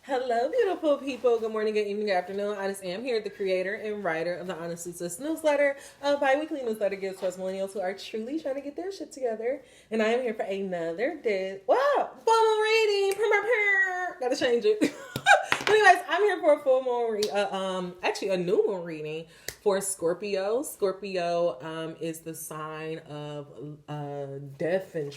Hello, beautiful people. Good morning, good evening, good afternoon. I just am here, the creator and writer of the Honestly Sis newsletter, a bi-weekly newsletter gives to us millennials who are truly trying to get their shit together. And I am here for another day. Wow, full moon reading. Gotta change it. But anyways, I'm here for a full moon actually a new moon reading for Scorpio. Scorpio is the sign of death and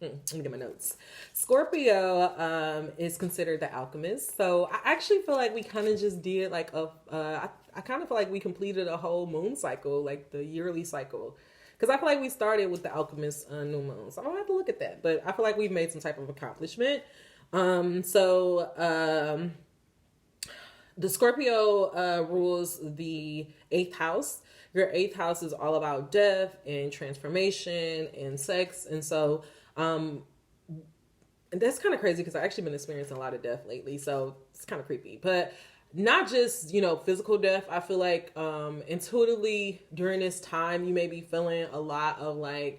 let me get my notes. Scorpio is considered the alchemist. So I actually feel like we kind of just did like I kind of feel like we completed a whole moon cycle, like the yearly cycle. Because I feel like we started with the alchemist new moon. So I don't have to look at that. But I feel like we've made some type of accomplishment. The Scorpio rules the 8th house. Your 8th house is all about death and transformation and sex. And so and that's kind of crazy because I've actually been experiencing a lot of death lately. So it's kind of creepy. But not just, physical death. I feel like intuitively during this time, you may be feeling a lot of I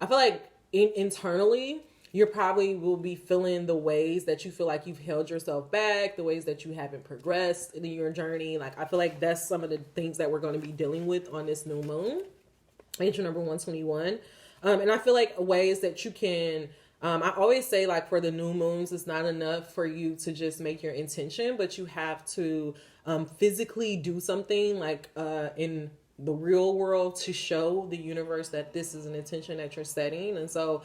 feel like internally, you probably will be feeling the ways that you feel like you've held yourself back, the ways that you haven't progressed in your journey. I feel like that's some of the things that we're going to be dealing with on this new moon. Angel number 121. And I feel like ways that you can, I always say for the new moons, it's not enough for you to just make your intention, but you have to physically do something in the real world to show the universe that this is an intention that you're setting. And so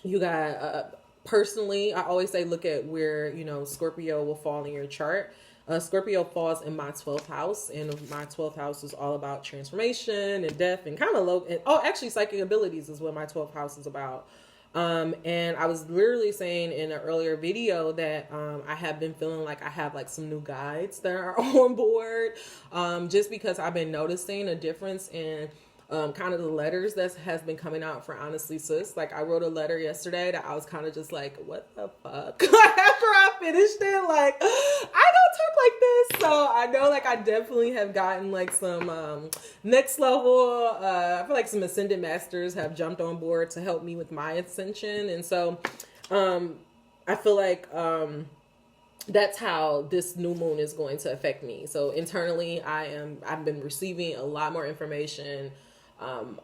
you got, personally, I always say look at where, Scorpio will fall in your chart. Scorpio falls in my 12th house, and my 12th house is all about transformation and death and kind of low. And actually, psychic abilities is what my 12th house is about. And I was literally saying in an earlier video that I have been feeling like I have some new guides that are on board, just because I've been noticing a difference in kind of the letters that has been coming out for Honestly Sis. I wrote a letter yesterday that I was kind of just what the fuck? After I finished it, I don't talk like this. So I know I definitely have gotten some next level. I feel like some ascended masters have jumped on board to help me with my ascension. And so I feel like that's how this new moon is going to affect me. So internally, I've been receiving a lot more information.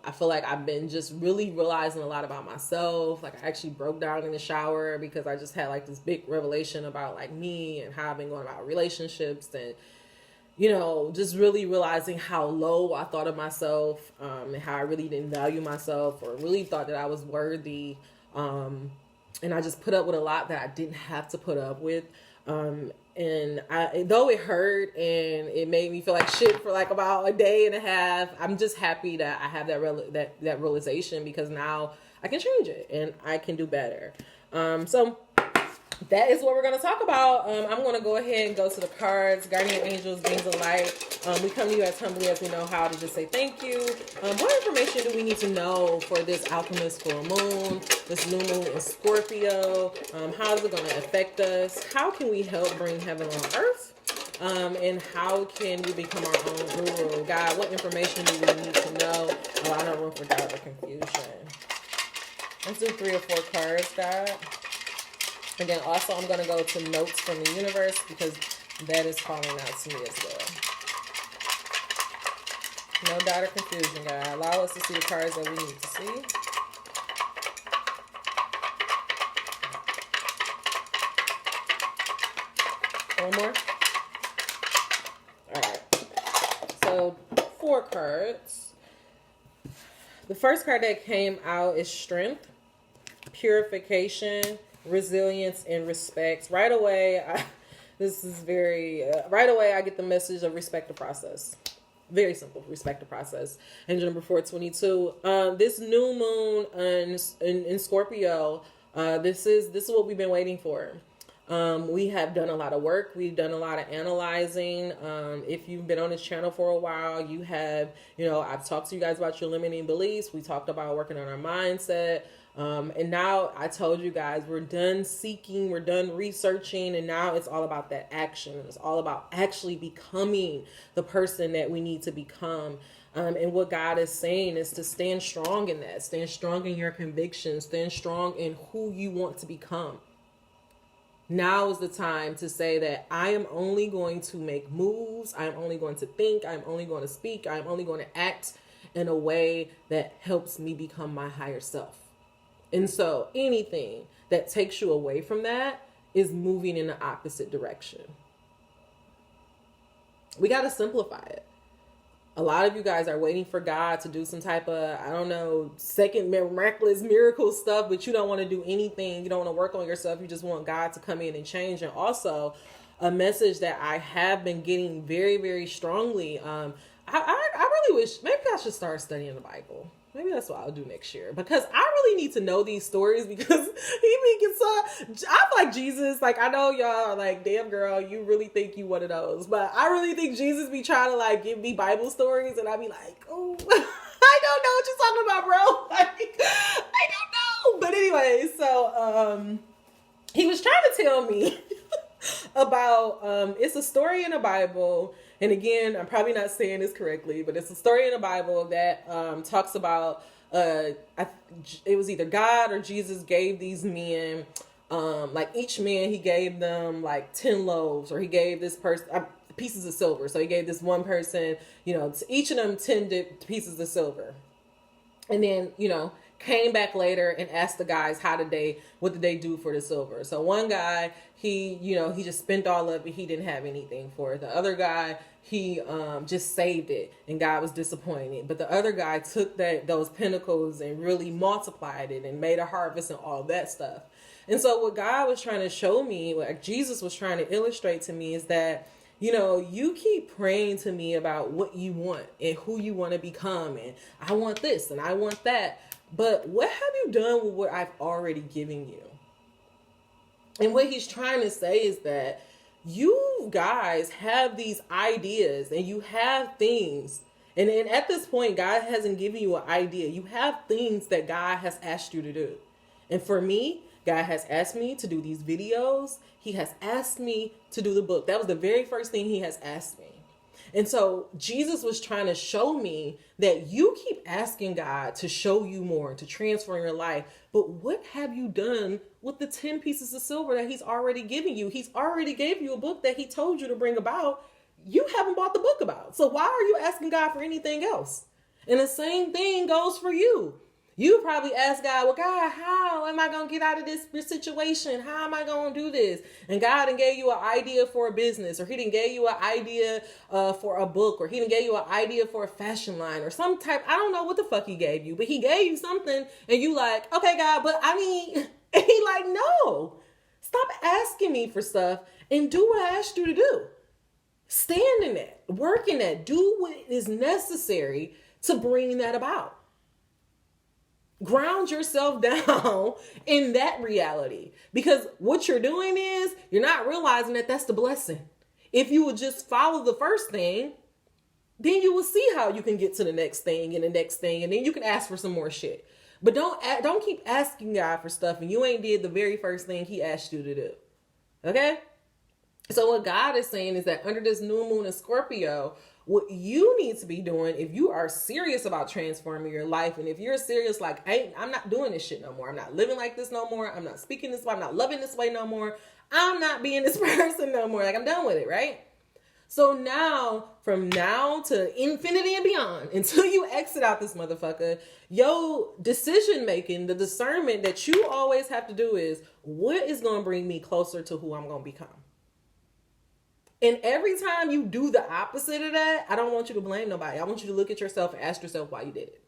I feel like I've been just really realizing a lot about myself. I actually broke down in the shower because I just had this big revelation about me and how I've been going about relationships and, just really realizing how low I thought of myself, and how I really didn't value myself or really thought that I was worthy. And I just put up with a lot that I didn't have to put up with. And though it hurt and it made me feel like shit for about a day and a half, I'm just happy that I have that realization, because now I can change it and I can do better. So that is what we're going to talk about. I'm going to go ahead and go to the cards. Guardian Angels, Beings of Light. We come to you as humbly as we know how to just say thank you. What information do we need to know for this alchemist full moon, this new moon in Scorpio? How is it going to affect us? How can we help bring heaven on earth? And how can we become our own guru? God, what information do we need to know? Oh, I don't room for doubt or confusion. Let's do 3 or 4 cards, God. And then also I'm going to go to notes from the universe, because that is calling out to me as well. No doubt or confusion, God. Allow us to see the cards that we need to see. One more. All right. So 4 cards. The first card that came out is Strength, Purification, Resilience, and Respect. Right away, I get the message of respect the process. Very simple, respect the process. Angel number 422. This new moon in Scorpio, this is what we've been waiting for. We have done a lot of work. We've done a lot of analyzing. If you've been on this channel for a while, you have, I've talked to you guys about your limiting beliefs. We talked about working on our mindset. And now I told you guys, we're done seeking, we're done researching, and now it's all about that action. It's all about actually becoming the person that we need to become. And what God is saying is to stand strong in that. Stand strong in your convictions. Stand strong in who you want to become. now is the time to say that I am only going to make moves. I'm only going to think. I'm only going to speak. I'm only going to act in a way that helps me become my higher self. And so anything that takes you away from that is moving in the opposite direction. We got to simplify it. A lot of you guys are waiting for God to do some type of, I don't know, second miraculous miracle stuff, but you don't want to do anything. You don't want to work on yourself. You just want God to come in and change. And also a message that I have been getting very, very strongly. I really wish maybe I should start studying the Bible. Maybe that's what I'll do next year, because I really need to know these stories, because he making so. I'm like Jesus. Like, I know y'all are like, damn girl, you really think you one of those, but I really think Jesus be trying to like give me Bible stories, and I be like, oh, I don't know what you're talking about, bro. Like, I don't know. But anyway, so he was trying to tell me about it's a story in the Bible. And again, I'm probably not saying this correctly, but it's a story in the Bible that talks about it was either God or Jesus gave these men, like each man, he gave them like 10 loaves, or he gave this person pieces of silver. So he gave this one person, to each of them 10 pieces of silver. And then, came back later and asked the guys what did they do for the silver. So one guy, he just spent all of it. He didn't have anything for it. The other guy, he just saved it, and God was disappointed. But the other guy took those pentacles and really multiplied it and made a harvest and all that stuff. And so what God was trying to show me, like Jesus was trying to illustrate to me, is that you keep praying to me about what you want and who you want to become, and I want this and I want that. But what have you done with what I've already given you? And what he's trying to say is that you guys have these ideas and you have things. And then at this point, God hasn't given you an idea. You have things that God has asked you to do. And for me, God has asked me to do these videos. He has asked me to do the book. That was the very first thing he has asked me. And so Jesus was trying to show me that you keep asking God to show you more, to transform your life. But what have you done with the 10 pieces of silver that he's already given you? He's already gave you a book that he told you to bring about. You haven't bought the book about. So why are you asking God for anything else? And the same thing goes for you. You probably ask God, well, God, how am I going to get out of this situation? How am I going to do this? And God done gave you an idea for a business, or he done gave you an idea for a book, or he done gave you an idea for a fashion line or some type. I don't know what the fuck he gave you, but he gave you something and you like, okay, God, but I mean, and he like, no, stop asking me for stuff and do what I asked you to do. Stand in that, work in that, do what is necessary to bring that about. Ground yourself down in that reality, because what you're doing is you're not realizing that that's the blessing. If you would just follow the first thing, then you will see how you can get to the next thing and the next thing, and then you can ask for some more shit. But don't keep asking God for stuff and you ain't did the very first thing he asked you to do. Okay? So what God is saying is that under this new moon in Scorpio, what you need to be doing, if you are serious about transforming your life, and if you're serious, like, hey, I'm not doing this shit no more. I'm not living like this no more. I'm not speaking this way. I'm not loving this way no more. I'm not being this person no more. Like, I'm done with it, right? So now, from now to infinity and beyond, until you exit out this motherfucker, your decision making, the discernment that you always have to do is, what is going to bring me closer to who I'm going to become? And every time you do the opposite of that, I don't want you to blame nobody. I want you to look at yourself and ask yourself why you did it.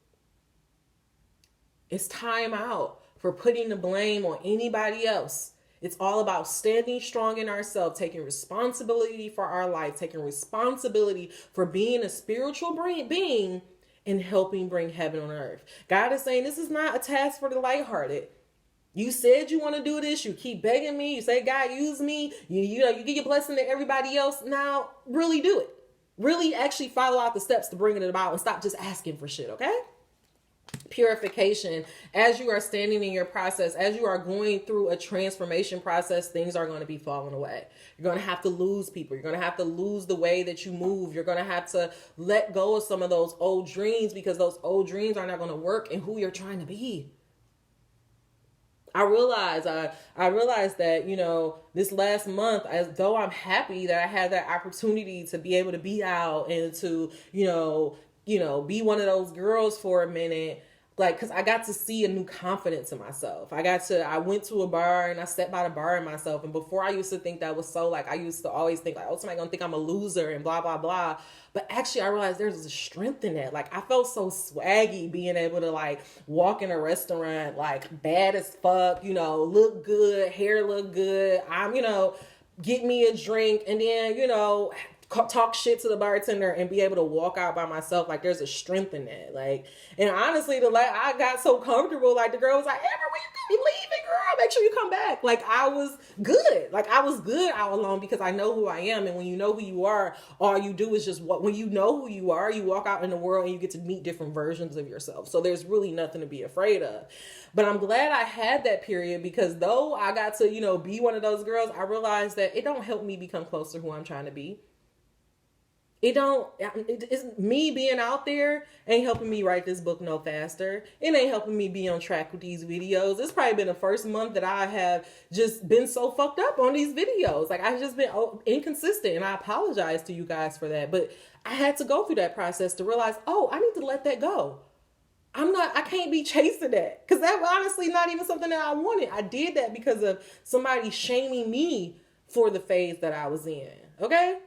It's time out for putting the blame on anybody else. It's all about standing strong in ourselves, taking responsibility for our life, taking responsibility for being a spiritual being and helping bring heaven on earth. God is saying this is not a task for the lighthearted. You said you want to do this. You keep begging me. You say, God, use me. You give your blessing to everybody else. Now, really do it. Really actually follow out the steps to bring it about and stop just asking for shit, okay? Purification. As you are standing in your process, as you are going through a transformation process, things are going to be falling away. You're going to have to lose people. You're going to have to lose the way that you move. You're going to have to let go of some of those old dreams, because those old dreams are not going to work in who you're trying to be. I realized that, you know, this last month, as though I'm happy that I had that opportunity to be able to be out and to, be one of those girls for a minute. Like, cause I got to see a new confidence in myself. I went to a bar and I sat by the bar in myself. And before I used to think that was so, like, I used to always think like, oh, somebody gonna think I'm a loser and blah, blah, blah. But actually I realized there's a strength in that. Like, I felt so swaggy being able to like walk in a restaurant, like bad as fuck, look good, hair look good. Get me a drink and then, talk shit to the bartender and be able to walk out by myself. Like, there's a strength in that. Like, and honestly, I got so comfortable. Like, the girl was like, Amber, when you gonna be leaving, girl? Make sure you come back. Like, I was good. Like, I was good out alone because I know who I am. And when you know who you are, all you do is when you know who you are, you walk out in the world and you get to meet different versions of yourself. So there's really nothing to be afraid of. But I'm glad I had that period, because though I got to, be one of those girls, I realized that it don't help me become closer to who I'm trying to be. It's me being out there ain't helping me write this book no faster. It ain't helping me be on track with these videos. It's probably been the first month that I have just been so fucked up on these videos. Like, I've just been inconsistent, and I apologize to you guys for that. But I had to go through that process to realize, I need to let that go. I can't be chasing that, because that was honestly not even something that I wanted. I did that because of somebody shaming me for the phase that I was in. Okay?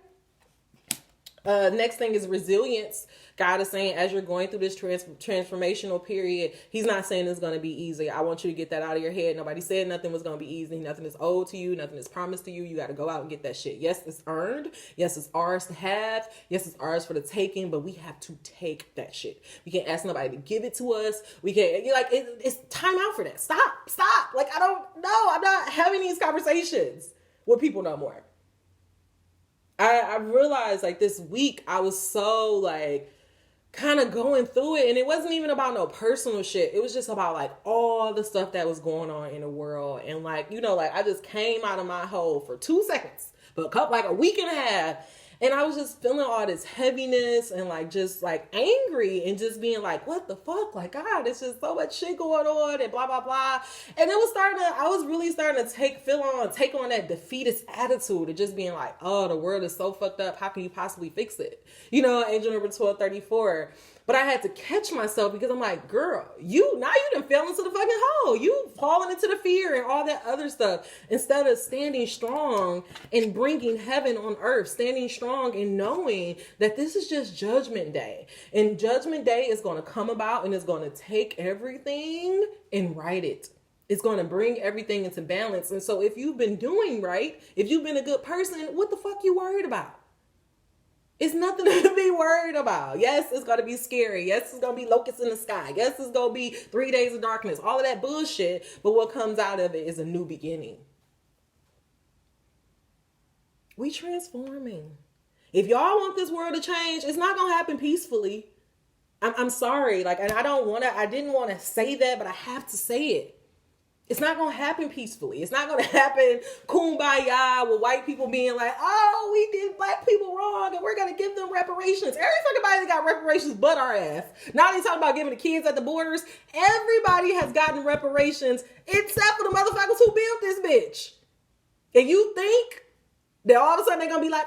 Next thing is resilience. God is saying, as you're going through this transformational period, he's not saying it's going to be easy. I want you to get that out of your head. Nobody said nothing was going to be easy. Nothing is owed to you. Nothing is promised to you. You got to go out and get that shit. Yes, it's earned. Yes, it's ours to have. Yes, it's ours for the taking, but we have to take that shit. We can't ask nobody to give it to us. We can't, it's time out for that. Stop. Like, I don't know. I'm not having these conversations with people no more. I realized, like, this week I was so, like, kind of going through it, and it wasn't even about no personal shit. It was just about, like, all the stuff that was going on in the world. And, like, I just came out of my hole for 2 seconds, but a week and a half. And I was just feeling all this heaviness and just angry and just being like, what the fuck? Like, God, it's just so much shit going on and blah, blah, blah. And I was really starting to take on that defeatist attitude of just being like, oh, the world is so fucked up. How can you possibly fix it? Angel number 1234. But I had to catch myself, because I'm like, girl, you done fell into the fucking hole. You falling into the fear and all that other stuff. Instead of standing strong and bringing heaven on earth, standing strong and knowing that this is just Judgment Day. And Judgment Day is going to come about, and it's going to take everything and right it. It's going to bring everything into balance. And so if you've been doing right, if you've been a good person, what the fuck you worried about? It's nothing to be worried about. Yes, it's going to be scary. Yes, it's going to be locusts in the sky. Yes, it's going to be 3 days of darkness. All of that bullshit. But what comes out of it is a new beginning. We transforming. If y'all want this world to change, it's not going to happen peacefully. I'm sorry. And I didn't want to say that, but I have to say it. It's not going to happen peacefully. It's not going to happen kumbaya with white people being like, oh, we did black people wrong and we're going to give them reparations. Every fucking body got reparations but our ass. Now they talking about giving the kids at the borders. Everybody has gotten reparations except for the motherfuckers who built this bitch. And you think that all of a sudden they're going to be like,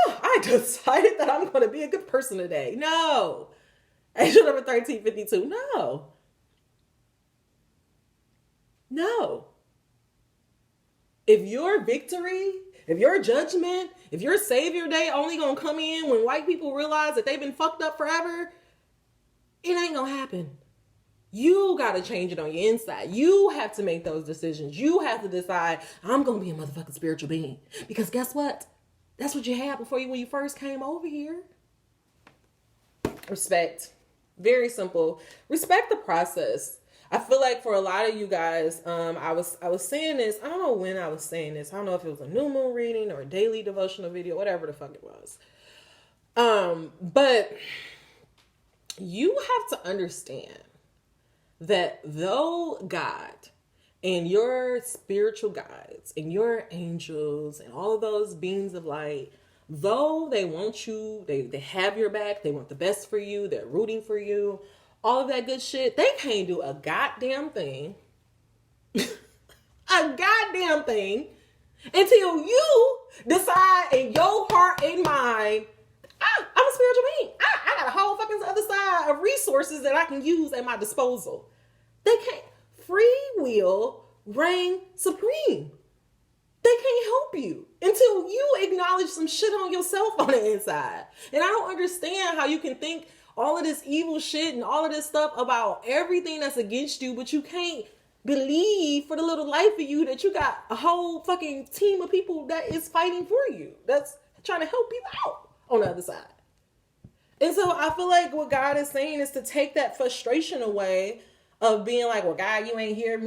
I decided that I'm going to be a good person today. No. Angel number 1352. No. If your victory, if your judgment, if your savior day only gonna come in when white people realize that they've been fucked up forever, it ain't gonna happen. You gotta change it on your inside. You have to make those decisions. You have to decide, I'm gonna be a motherfucking spiritual being. Because guess what? That's what you had when you first came over here. Respect. Very simple. Respect the process. I feel like for a lot of you guys, I was saying this. I don't know when I was saying this. I don't know if it was a new moon reading or a daily devotional video, whatever the fuck it was. But you have to understand that though God and your spiritual guides and your angels and all of those beings of light, though they want you, they have your back, they want the best for you, they're rooting for you, all of that good shit, they can't do a goddamn thing. A goddamn thing until you decide in your heart and mind, I'm a spiritual being. I got a whole fucking other side of resources that I can use at my disposal. They can't. Free will reign supreme. They can't help you until you acknowledge some shit on yourself on the inside. And I don't understand how you can think all of this evil shit and all of this stuff about everything that's against you, but you can't believe for the little life of you that you got a whole fucking team of people that is fighting for you, that's trying to help you out on the other side. And so I feel like what God is saying is to take that frustration away of being like, well, God, you ain't here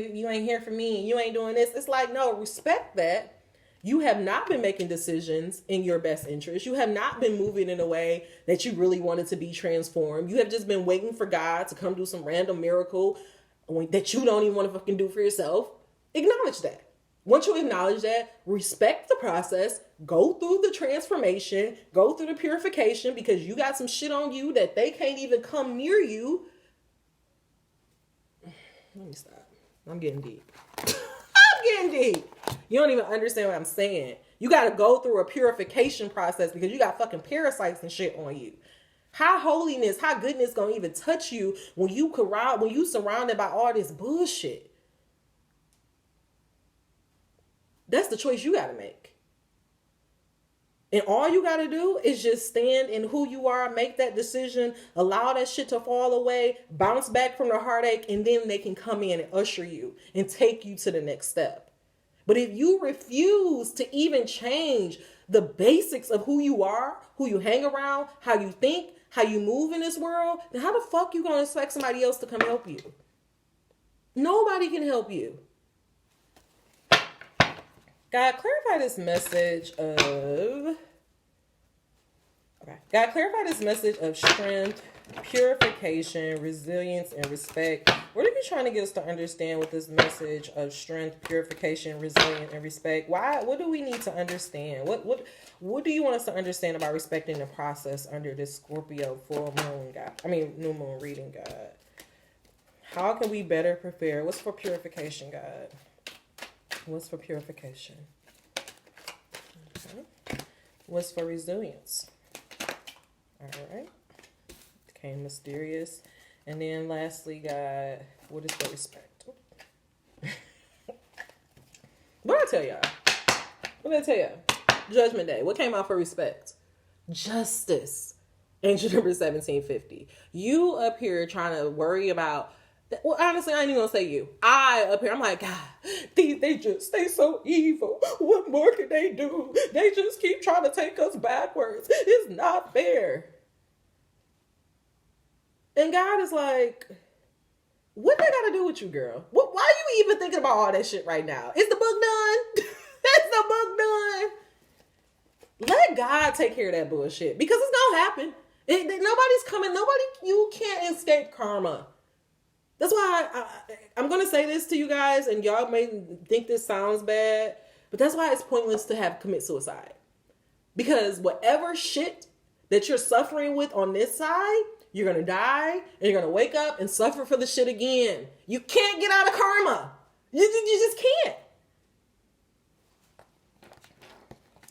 for me, and you ain't doing this. It's like, no, respect that. You have not been making decisions in your best interest. You have not been moving in a way that you really wanted to be transformed. You have just been waiting for God to come do some random miracle that you don't even want to fucking do for yourself. Acknowledge that. Once you acknowledge that, respect the process, go through the transformation, go through the purification, because you got some shit on you that they can't even come near you. Let me stop. I'm getting deep. I'm getting deep. You don't even understand what I'm saying. You got to go through a purification process because you got fucking parasites and shit on you. How holiness, how goodness gonna even touch you when you surrounded by all this bullshit? That's the choice you got to make. And all you got to do is just stand in who you are, make that decision, allow that shit to fall away, bounce back from the heartache, and then they can come in and usher you and take you to the next step. But if you refuse to even change the basics of who you are, who you hang around, how you think, how you move in this world, then how the fuck you going to expect somebody else to come help you? Nobody can help you. God, clarify this message of... Okay. God, clarify this message of strength, purification, resilience, and respect. What are you trying to get us to understand with this message of strength, purification, resilience, and respect? Why? What do we need to understand? What do you want us to understand about respecting the process under this Scorpio full moon, God? I mean, new moon reading, God. How can we better prepare? What's for purification, God? What's for purification? Okay. What's for resilience? All right. Became mysterious. And then lastly, God, what is for respect? What did I tell y'all? What did I tell y'all? Judgment Day. What came out for respect? Justice. Angel number 1750. You up here trying to worry about... Well, honestly, I ain't even gonna say you. I up here, I'm like, God, they so evil. What more can they do? They just keep trying to take us backwards. It's not fair. And God is like, what they got to do with you, girl? Why are you even thinking about all that shit right now? Is the book done? Is the book done? Let God take care of that bullshit, because it's gonna happen. Nobody's coming. You can't escape karma. That's why I'm going to say this to you guys, and y'all may think this sounds bad, but that's why it's pointless to commit suicide. Because whatever shit that you're suffering with on this side, you're going to die, and you're going to wake up and suffer for the shit again. You can't get out of karma. You just can't.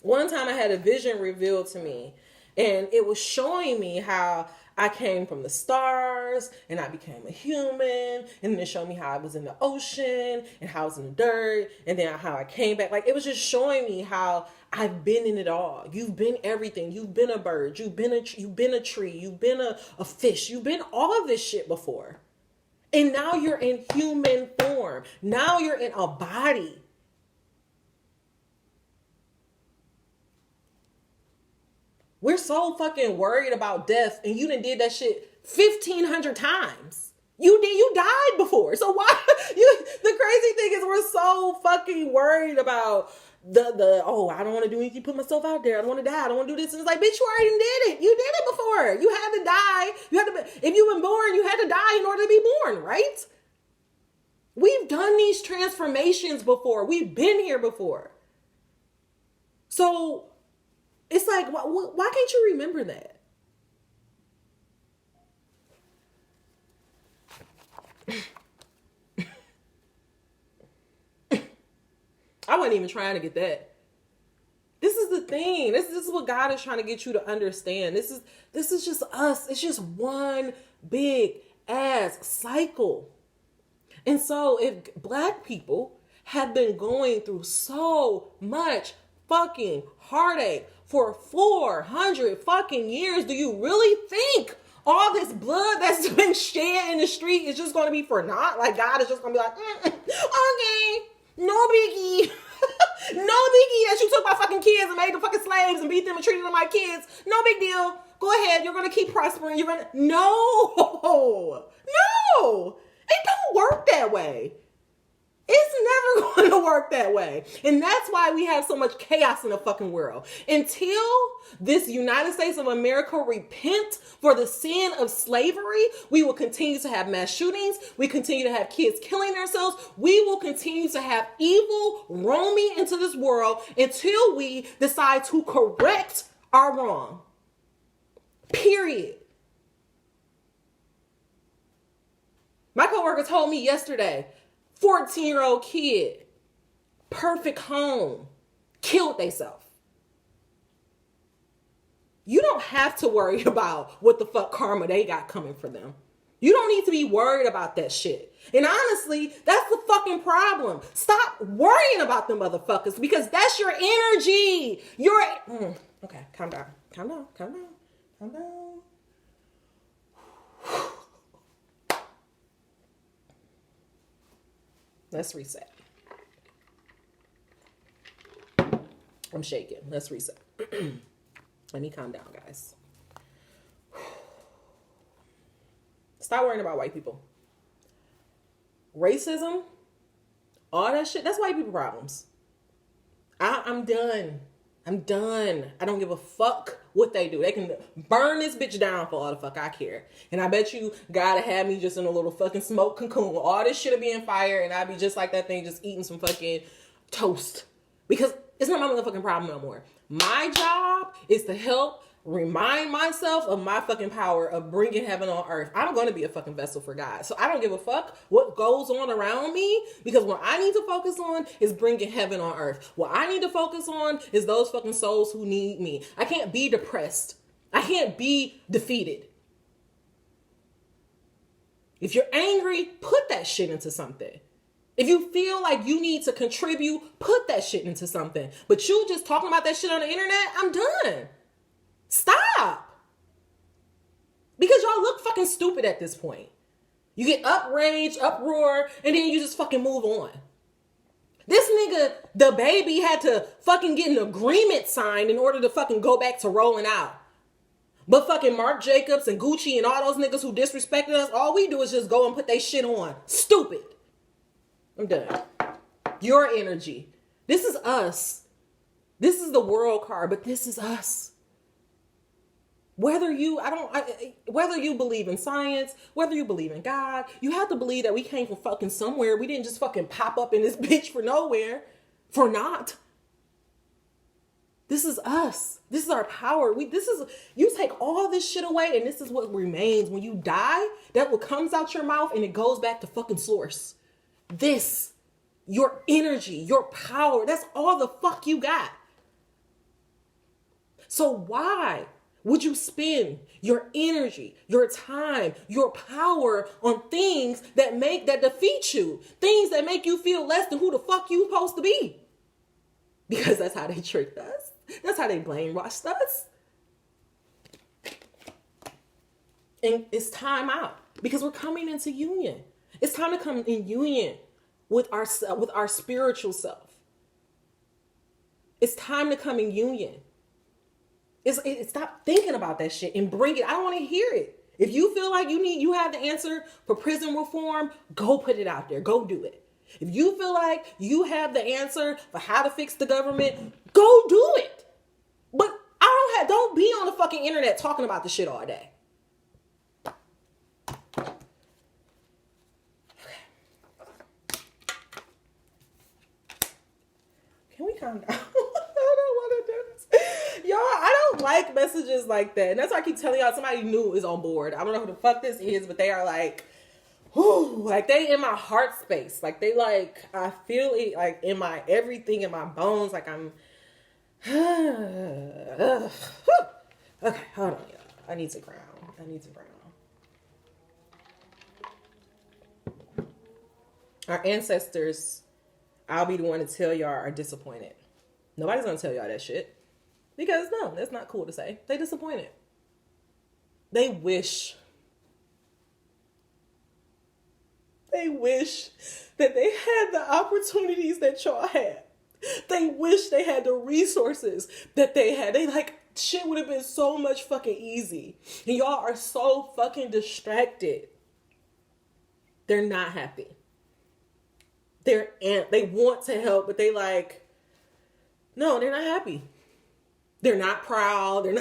One time I had a vision revealed to me, and it was showing me how I came from the stars and I became a human, and then it showed me how I was in the ocean and how I was in the dirt, and then how I came back. Like, it was just showing me how I've been in it all. You've been everything. You've been a bird. You've been a tree. You've been a fish. You've been all of this shit before. And now you're in human form. Now you're in a body. We're so fucking worried about death, and you done did that shit 1,500 times. You died before. So why? The crazy thing is we're so fucking worried about I don't want to do anything, put myself out there. I don't want to die. I don't want to do this. And it's like, bitch, you already did it. You did it before. You had to die. If you've been born, you had to die in order to be born, right? We've done these transformations before. We've been here before. So it's like, why can't you remember that? I wasn't even trying to get that. This is the thing. This is what God is trying to get you to understand. This is just us. It's just one big ass cycle. And so if Black people have been going through so much fucking heartache for 400 fucking years, do you really think all this blood that's been shed in the street is just going to be for naught? Like God is just going to be like, okay, no biggie. No biggie that you took my fucking kids and made them fucking slaves and beat them and treated them like kids. No big deal. Go ahead. You're going to keep prospering. You're going to... No. It don't work that way. It's never going to work that way. And that's why we have so much chaos in the fucking world. Until this United States of America repent for the sin of slavery, we will continue to have mass shootings. We continue to have kids killing themselves. We will continue to have evil roaming into this world until we decide to correct our wrong. Period. My coworker told me yesterday, 14-year-old kid, perfect home, killed themselves. You don't have to worry about what the fuck karma they got coming for them. You don't need to be worried about that shit. And honestly, that's the fucking problem. Stop worrying about them motherfuckers because that's your energy. Okay, calm down. Let's reset. I'm shaking. Let's reset. Let me calm down, guys. Stop worrying about white people. Racism, all that shit, that's white people problems. I'm done. I'm done. I don't give a fuck what they do. They can burn this bitch down for all the fuck I care. And I bet you God had me just in a little fucking smoke cocoon. All this shit will be in fire and I'd be just like that thing, just eating some fucking toast. Because it's not my motherfucking problem no more. My job is to help remind myself of my fucking power of bringing heaven on earth. I'm going to be a fucking vessel for God. So I don't give a fuck what goes on around me because what I need to focus on is bringing heaven on earth. What I need to focus on is those fucking souls who need me. I can't be depressed. I can't be defeated. If you're angry, put that shit into something. If you feel like you need to contribute, put that shit into something. But you just talking about that shit on the internet, I'm done. Stop. Because y'all look fucking stupid at this point. You get outraged, uproar, and then you just fucking move on. This nigga, the baby, had to fucking get an agreement signed in order to fucking go back to rolling out. But fucking Marc Jacobs and Gucci and all those niggas who disrespected us, all we do is just go and put they shit on. Stupid. I'm done. Your energy. This is us. This is the world card, but this is us. Whether you believe in science, whether you believe in God, you have to believe that we came from fucking somewhere. We didn't just fucking pop up in this bitch for nowhere, for naught. This is us. This is our power. You take all this shit away and this is what remains. When you die, that what comes out your mouth and it goes back to fucking source. This, your energy, your power, that's all the fuck you got. So why would you spend your energy, your time, your power on things that defeat you? Things that make you feel less than who the fuck you supposed to be? Because that's how they tricked us. That's how they brainwashed us. And it's time out because we're coming into union. It's time to come in union with our spiritual self. It's time to come in union. Stop thinking about that shit and bring it. I don't want to hear it. If you feel like you have the answer for prison reform, go put it out there. Go do it. If you feel like you have the answer for how to fix the government, go do it. But don't be on the fucking internet talking about the shit all day. Can we calm down? I don't want to do this. Y'all, I don't like messages like that. And that's why I keep telling y'all somebody new is on board. I don't know who the fuck this is, but they are like, whew, like they in my heart space. Like they like, I feel it like in my everything in my bones. Like I'm, okay, hold on, y'all. I need to ground. Our ancestors, I'll be the one to tell y'all, are disappointed. Nobody's gonna tell y'all that shit. Because no, that's not cool to say. They disappointed. They wish that they had the opportunities that y'all had. They wish they had the resources that they had. They like, shit would have been so much fucking easy. And y'all are so fucking distracted. They're not happy. They want to help, but they like, no, they're not happy. They're not proud. They're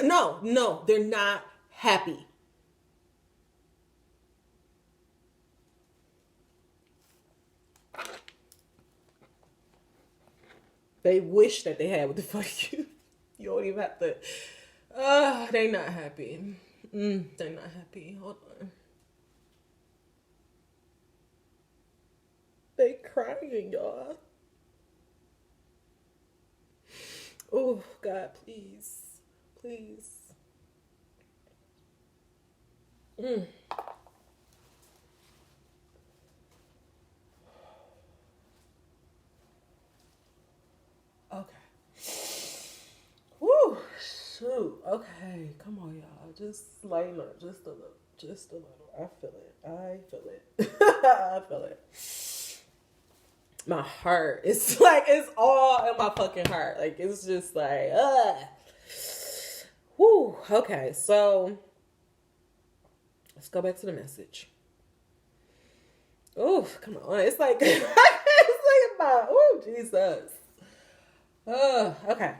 not happy. They wish that they had what the fuck you don't even have to. They're not happy. They're not happy. Hold on. They crying, y'all. Oh, God, please. Please. Okay. Woo. Shoot. Okay. Come on, y'all. Just lighten up. Just a little. I feel it. I feel it. My heart. It's like, it's all in my fucking heart. Like, it's just like, Whew. Okay. So, let's go back to the message. Oh, come on. It's like, it's like about, oh, Jesus. Okay.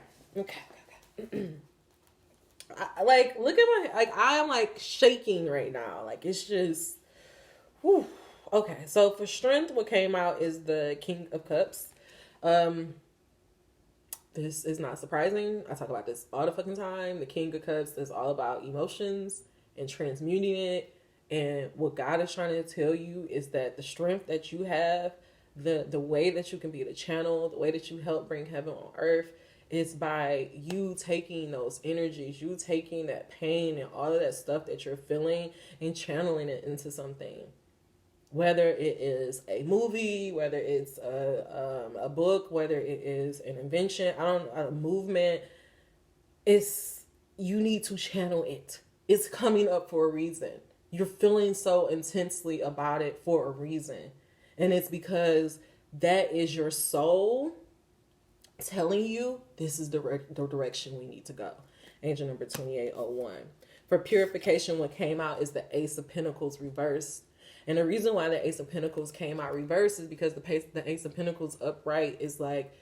Like, look at my, like, I'm like shaking right now. Like, it's just, whew. Okay. So for strength, what came out is the King of Cups. This is not surprising. I talk about this all the fucking time. The King of Cups is all about emotions and transmuting it. And what God is trying to tell you is that the strength that you have, the way that you can be the channel, the way that you help bring heaven on earth, is by you taking those energies, you taking that pain and all of that stuff that you're feeling and channeling it into something. Whether it is a movie, whether it's a book, whether it is an invention, a movement, you need to channel it. It's coming up for a reason. You're feeling so intensely about it for a reason. And it's because that is your soul telling you this is the direction we need to go. Angel number 2801. For purification, what came out is the Ace of Pentacles reversed. And the reason why the Ace of Pentacles came out reversed is because the Ace of Pentacles upright is like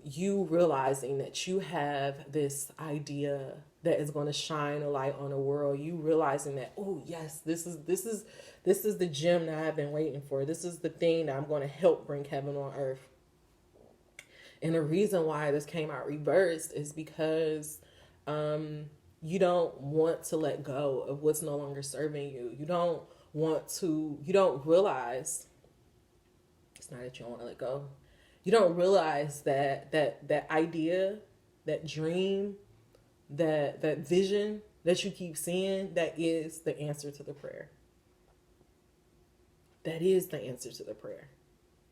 you realizing that you have this idea that is going to shine a light on the world. You realizing that, oh yes, this is the gem that I've been waiting for. This is the thing that I'm going to help bring heaven on earth. And the reason why this came out reversed is because you don't want to let go of what's no longer serving you. You don't realize, it's not that you don't want to let go. You don't realize that idea, that dream, that vision that you keep seeing, that is the answer to the prayer. That is the answer to the prayer.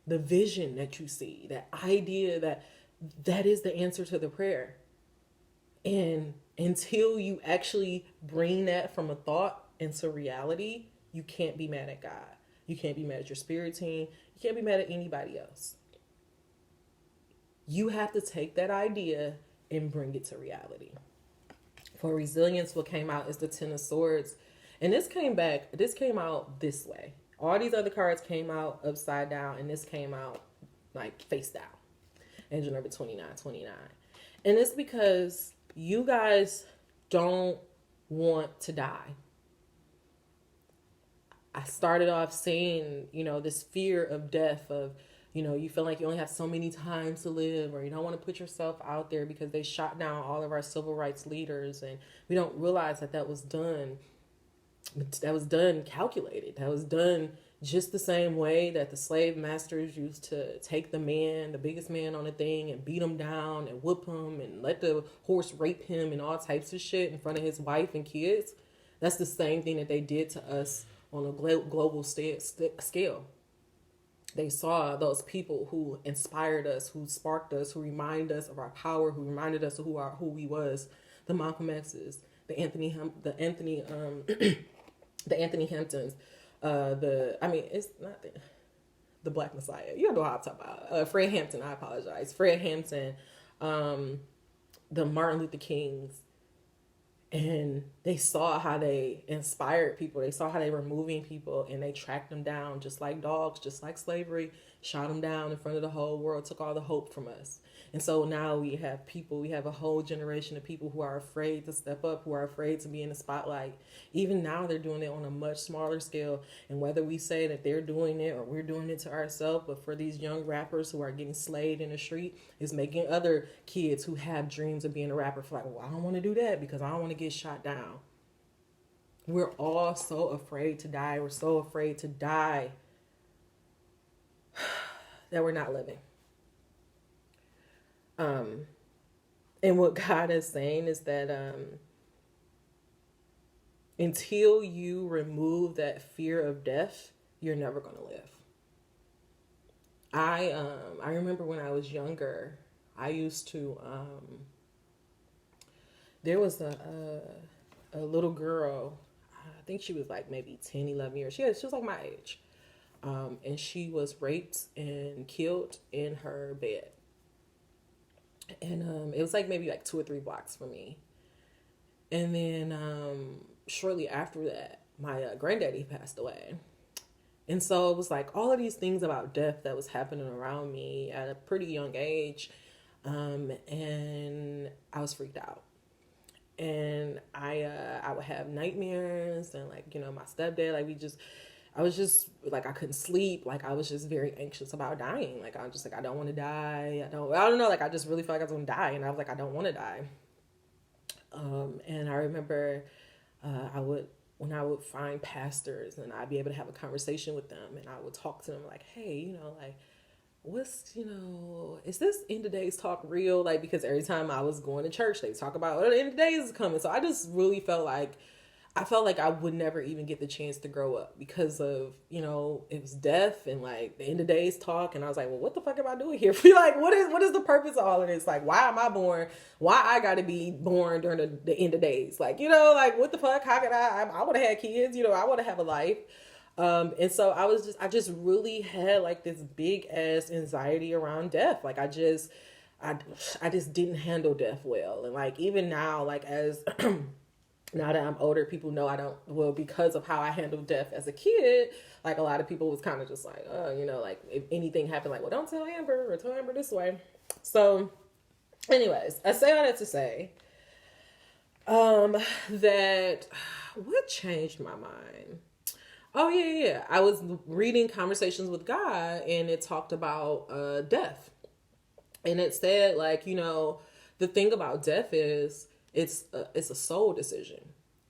The vision that you see, that idea, that is the answer to the prayer. And until you actually bring that from a thought into reality, you can't be mad at God. You can't be mad at your spirit team. You can't be mad at anybody else. You have to take that idea and bring it to reality. For resilience, what came out is the Ten of Swords. And this came out this way. All these other cards came out upside down, and this came out like face down. Angel number 2929. And it's because you guys don't want to die. I started off saying, this fear of death, of, you feel like you only have so many times to live, or you don't want to put yourself out there because they shot down all of our civil rights leaders. And we don't realize that was done. That was done calculated. That was done just the same way that the slave masters used to take the man, the biggest man on the thing, and beat him down and whoop him and let the horse rape him and all types of shit in front of his wife and kids. That's the same thing that they did to us on a global scale. They saw those people who inspired us, who sparked us, who reminded us of our power, who reminded us of who we was. The Malcolm X's, the Anthony Hamptons, it's not the Black Messiah. You know how I'm talking about. Fred Hampton. I apologize. Fred Hampton, the Martin Luther Kings. And they saw how they inspired people. They saw how they were moving people, and they tracked them down just like dogs, just like slavery, shot them down in front of the whole world, took all the hope from us. And so now we have a whole generation of people who are afraid to step up, who are afraid to be in the spotlight. Even now they're doing it on a much smaller scale. And whether we say that they're doing it or we're doing it to ourselves, but for these young rappers who are getting slayed in the street, is making other kids who have dreams of being a rapper feel like, well, I don't want to do that because I don't want to get shot down. We're all so afraid to die. We're so afraid to die that we're not living. And what God is saying is that until you remove that fear of death, you're never going to live. I remember when I was younger, I used to there was a little girl, I think she was like maybe 10, 11 years. She was like my age. And she was raped and killed in her bed. And it was like maybe like 2 or 3 blocks from me. And then shortly after that, my granddaddy passed away. And so it was like all of these things about death that was happening around me at a pretty young age. And I was freaked out. And I would have nightmares, and like, my stepdad, like I was just like, I couldn't sleep. Like, I was just very anxious about dying. Like, I was just like, I don't want to die. I don't know. Like, I just really felt like I was going to die. And I was like, I don't want to die. And I remember, when I would find pastors and I'd be able to have a conversation with them, and I would talk to them like, hey, like, is this end of days talk real? Like, because every time I was going to church, they talk about, the end of days is coming. So I just really felt like I would never even get the chance to grow up because of, it was death and like the end of days talk. And I was like, well, what the fuck am I doing here? Like, what is the purpose of all of this? Like, why am I born? Why I got to be born during the end of days? Like, like, what the fuck? How could I would have had kids, I would have a life. And so I just really had like this big ass anxiety around death. Like, I just didn't handle death well. And like, even now, like, as now that I'm older, people know because of how I handled death as a kid, like a lot of people was kind of just like, like if anything happened, like, well, don't tell Amber, or tell Amber this way. So anyways, I say all that to say, that what changed my mind? Oh yeah. I was reading Conversations with God, and it talked about, death, and it said like, the thing about death is, it's a soul decision.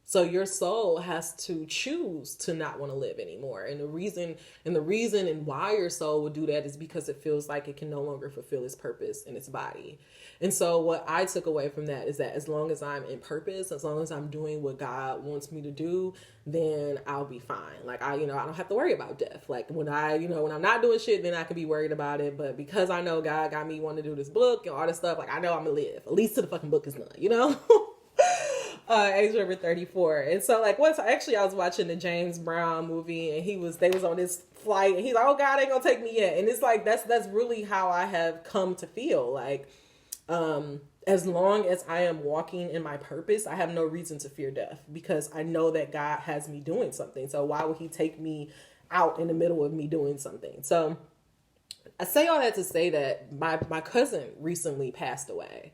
So your soul has to choose to not want to live anymore. And the reason and why your soul would do that is because it feels like it can no longer fulfill its purpose in its body. And so what I took away from that is that as long as I'm in purpose, as long as I'm doing what God wants me to do, then I'll be fine. Like I don't have to worry about death. Like when when I'm not doing shit, then I can be worried about it. But because I know God got me wanting to do this book and all this stuff, like I know I'm gonna live at least till the fucking book is done, Age over 34. And so like I was watching the James Brown movie, and they was on this flight, and he's like, oh God ain't gonna take me yet. And it's like that's really how I have come to feel like as long as I am walking in my purpose, I have no reason to fear death, because I know that God has me doing something. So why would he take me out in the middle of me doing something? So I say all that to say that my cousin recently passed away.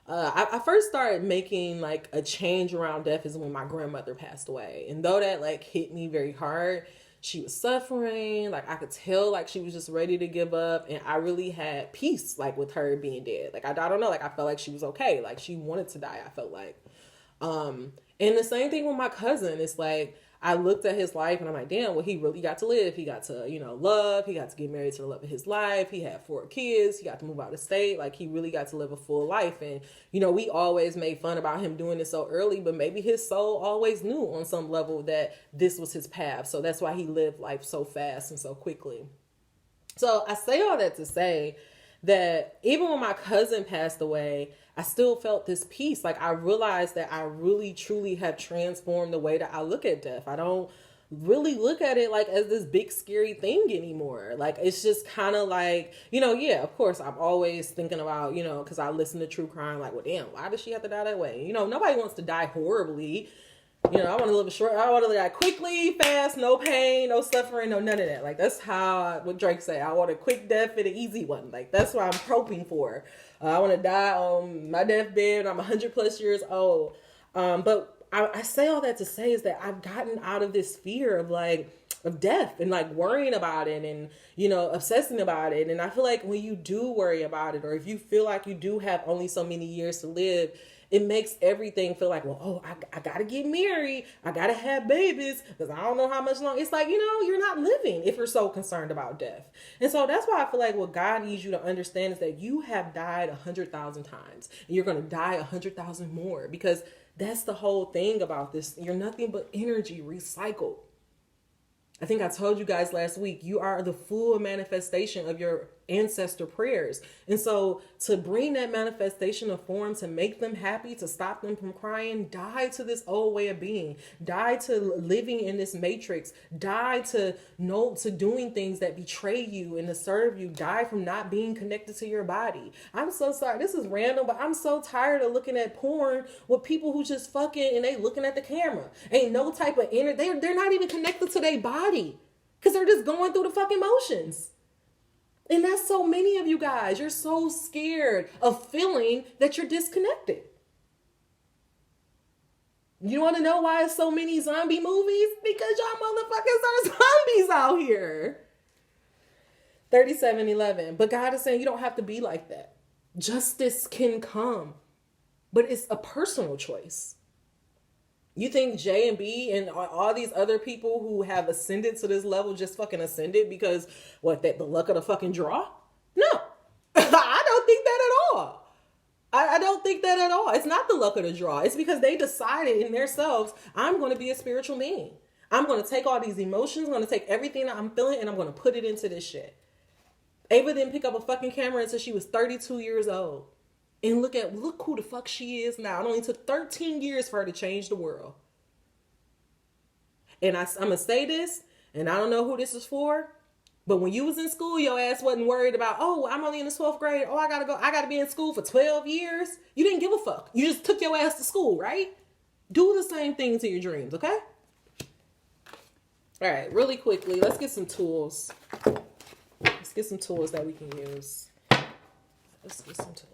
I first started making like a change around death is when my grandmother passed away. And though that like hit me very hard, she was suffering. Like I could tell like she was just ready to give up. And I really had peace like with her being dead. Like I don't know, like I felt like she was okay. Like she wanted to die, I felt like. And the same thing with my cousin. It's like I looked at his life and I'm like, damn, well, he really got to live. He got to, love. He got to get married to the love of his life. He had 4 kids. He got to move out of state. Like, he really got to live a full life. And, we always made fun about him doing it so early, but maybe his soul always knew on some level that this was his path. So that's why he lived life so fast and so quickly. So I say all that to say that even when my cousin passed away, I still felt this peace. Like, I realized that I really, truly have transformed the way that I look at death. I don't really look at it like as this big scary thing anymore. Like, it's just kind of like, yeah, of course, I'm always thinking about, because I listen to true crime, like, well, damn, why does she have to die that way? Nobody wants to die horribly. I want to live I want to die quickly, fast, no pain, no suffering, no none of that. Like, that's what Drake say. I want a quick death and an easy one. Like, that's what I'm hoping for. I want to die on my deathbed when I'm 100 plus years old. But I say all that to say is that I've gotten out of this fear of death and like worrying about it and, obsessing about it. And I feel like when you do worry about it, or if you feel like you do have only so many years to live, it makes everything feel like, well, I got to get married. I got to have babies because I don't know how much longer. It's like, you're not living if you're so concerned about death. And so that's why I feel like what God needs you to understand is that you have died 100,000 times and you're going to die 100,000 more, because that's the whole thing about this. You're nothing but energy recycled. I think I told you guys last week, you are the full manifestation of your ancestor prayers. And so to bring that manifestation of form, to make them happy, to stop them from crying, die to this old way of being, die to living in this matrix, die to doing things that betray you and to serve you, die from not being connected to your body. I'm so sorry. This is random, but I'm so tired of looking at porn with people who just fucking and they looking at the camera. Ain't no type of they're not even connected to their body because they're just going through the fucking motions. And that's so many of you guys. You're so scared of feeling that you're disconnected. You want to know why it's so many zombie movies? Because y'all motherfuckers are zombies out here. 37:11. But God is saying you don't have to be like that. Justice can come. But it's a personal choice. You think J and B and all these other people who have ascended to this level just fucking ascended because the luck of the fucking draw? No, I don't think that at all. I don't think that at all. It's not the luck of the draw. It's because they decided in themselves, I'm going to be a spiritual being. I'm going to take all these emotions. I'm going to take everything that I'm feeling and I'm going to put it into this shit. Ava didn't pick up a fucking camera until she was 32 years old. And look who the fuck she is now. It only took 13 years for her to change the world. And I'm going to say this, and I don't know who this is for, but when you was in school, your ass wasn't worried about, oh, I'm only in the 12th grade. Oh, I got to be in school for 12 years. You didn't give a fuck. You just took your ass to school, right? Do the same thing to your dreams, okay? All right, really quickly, let's get some tools. Let's get some tools that we can use. Let's get some tools.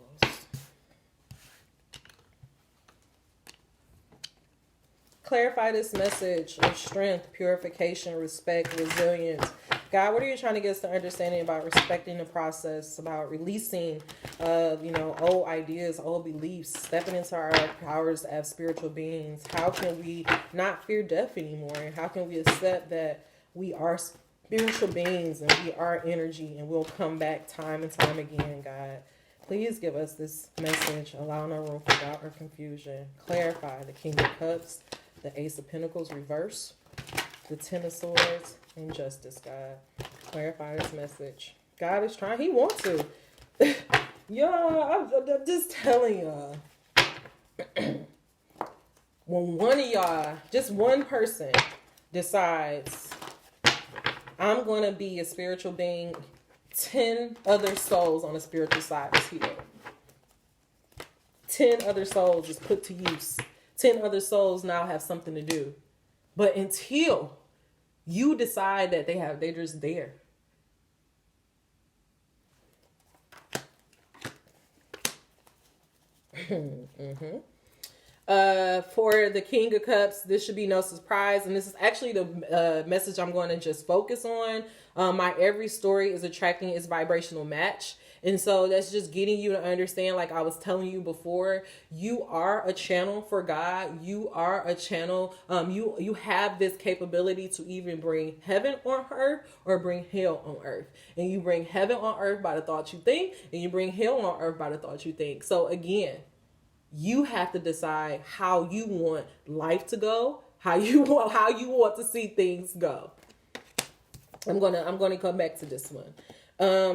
Clarify this message of strength, purification, respect, resilience. God, what are you trying to get us to understanding about respecting the process, about releasing, old ideas, old beliefs, stepping into our powers as spiritual beings? How can we not fear death anymore? And how can we accept that we are spiritual beings and we are energy and we'll come back time and time again, God? Please give us this message, allow no room for doubt or confusion. Clarify the King of Cups, the Ace of Pentacles reverse, the Ten of Swords, and Justice, God. Clarify this message. God is trying. He wants to. Y'all, I'm just telling y'all. When one of y'all, just one person, decides, I'm going to be a spiritual being, 10 other souls on the spiritual side is healed. 10 other souls is put to use. 10 other souls now have something to do. But until you decide that they're just there. For the King of Cups, this should be no surprise. And this is actually the message I'm going to just focus on. My every story is attracting its vibrational match. And so that's just getting you to understand, like I was telling you before, you are a channel for God. You are a channel. You have this capability to even bring heaven on earth or bring hell on earth. And you bring heaven on earth by the thoughts you think, and you bring hell on earth by the thoughts you think. So again, you have to decide how you want life to go, how you want to see things go. I'm gonna come back to this one.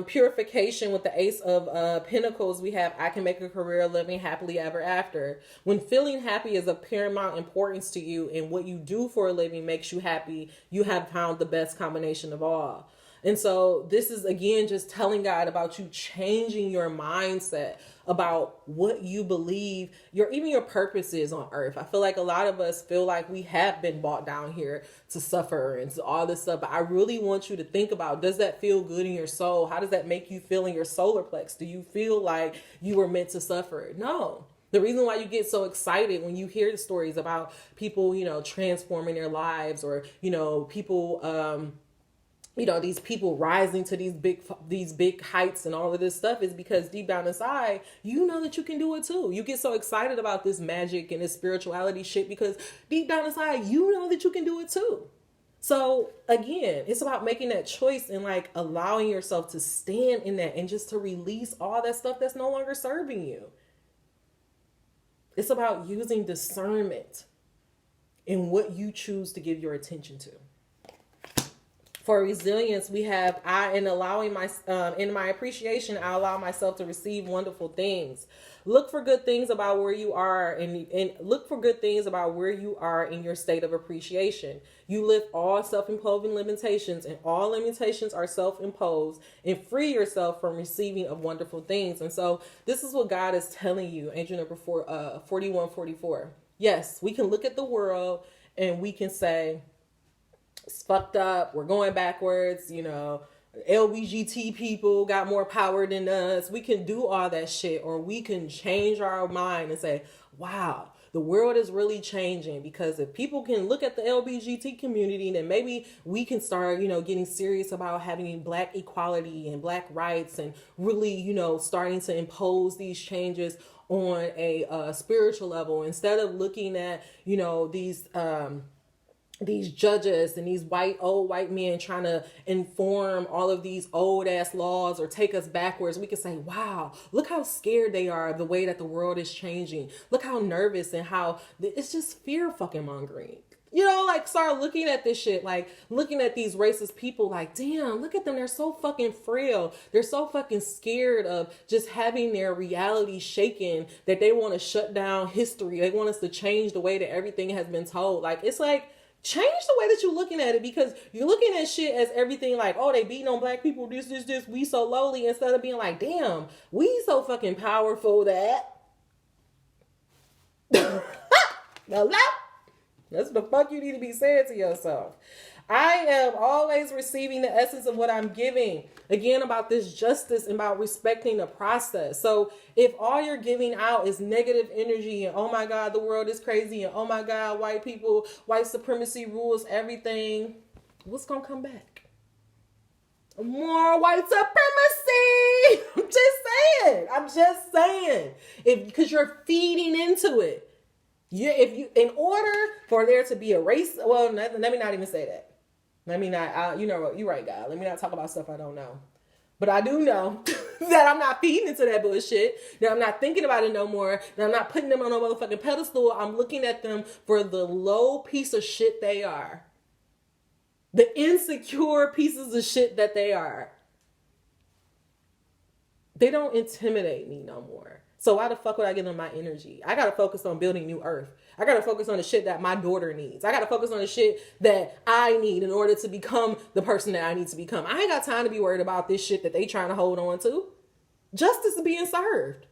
Purification with the Ace of Pentacles, we have I can make a career living happily ever after. When feeling happy is of paramount importance to you and what you do for a living makes you happy, you have found the best combination of all. And so this is, again, just telling God about you changing your mindset about what you believe even your purpose is on earth. I feel like a lot of us feel like we have been brought down here to suffer and to all this stuff. But I really want you to think about, does that feel good in your soul? How does that make you feel in your solar plex? Do you feel like you were meant to suffer? No. The reason why you get so excited when you hear the stories about people, transforming their lives, or, people, these people rising to these big heights and all of this stuff, is because deep down inside, you know that you can do it too. You get so excited about this magic and this spirituality shit because deep down inside, you know that you can do it too. So again, it's about making that choice and like allowing yourself to stand in that and just to release all that stuff that's no longer serving you. It's about using discernment in what you choose to give your attention to. For resilience, we have in my appreciation, I allow myself to receive wonderful things. Look for good things about where you are and look for good things about where you are in your state of appreciation. You lift all self-imposed limitations, and all limitations are self-imposed, and free yourself from receiving of wonderful things. And so this is what God is telling you, angel number 4144. Yes, we can look at the world and we can say, it's fucked up, we're going backwards, LBGT people got more power than us. We can do all that shit, or we can change our mind and say, wow, the world is really changing. Because if people can look at the LBGT community, then maybe we can start, getting serious about having Black equality and Black rights, and really, starting to impose these changes on a spiritual level, instead of looking at, these judges and these old white men trying to inform all of these old ass laws or take us backwards. We can say, wow, look how scared they are of the way that the world is changing. Look how nervous, and how it's just fear fucking mongering. Start looking at this shit, like looking at these racist people like, damn, look at them. They're so fucking frail. They're so fucking scared of just having their reality shaken that they want to shut down history. They want us to change the way that everything has been told. Like, it's like, change the way that you're looking at it, because you're looking at shit as everything like, oh, they beating on Black people, this, we so lowly, instead of being like, damn, we so fucking powerful that. Now, that's the fuck you need to be saying to yourself. I am always receiving the essence of what I'm giving. Again, about this justice and about respecting the process. So if all you're giving out is negative energy and, oh my God, the world is crazy, and oh my God, white supremacy rules everything, what's going to come back? More white supremacy. I'm just saying. Because you're feeding into it. In order for there to be a race, well, let me not even say that. Let me not, you're right, God. Let me not talk about stuff I don't know. But I do know that I'm not feeding into that bullshit, that I'm not thinking about it no more, that I'm not putting them on a motherfucking pedestal. I'm looking at them for the low piece of shit they are. The insecure pieces of shit that they are. They don't intimidate me no more. So why the fuck would I give them my energy? I got to focus on building new earth. I got to focus on the shit that my daughter needs. I got to focus on the shit that I need in order to become the person that I need to become. I ain't got time to be worried about this shit that they trying to hold on to. Justice is being served.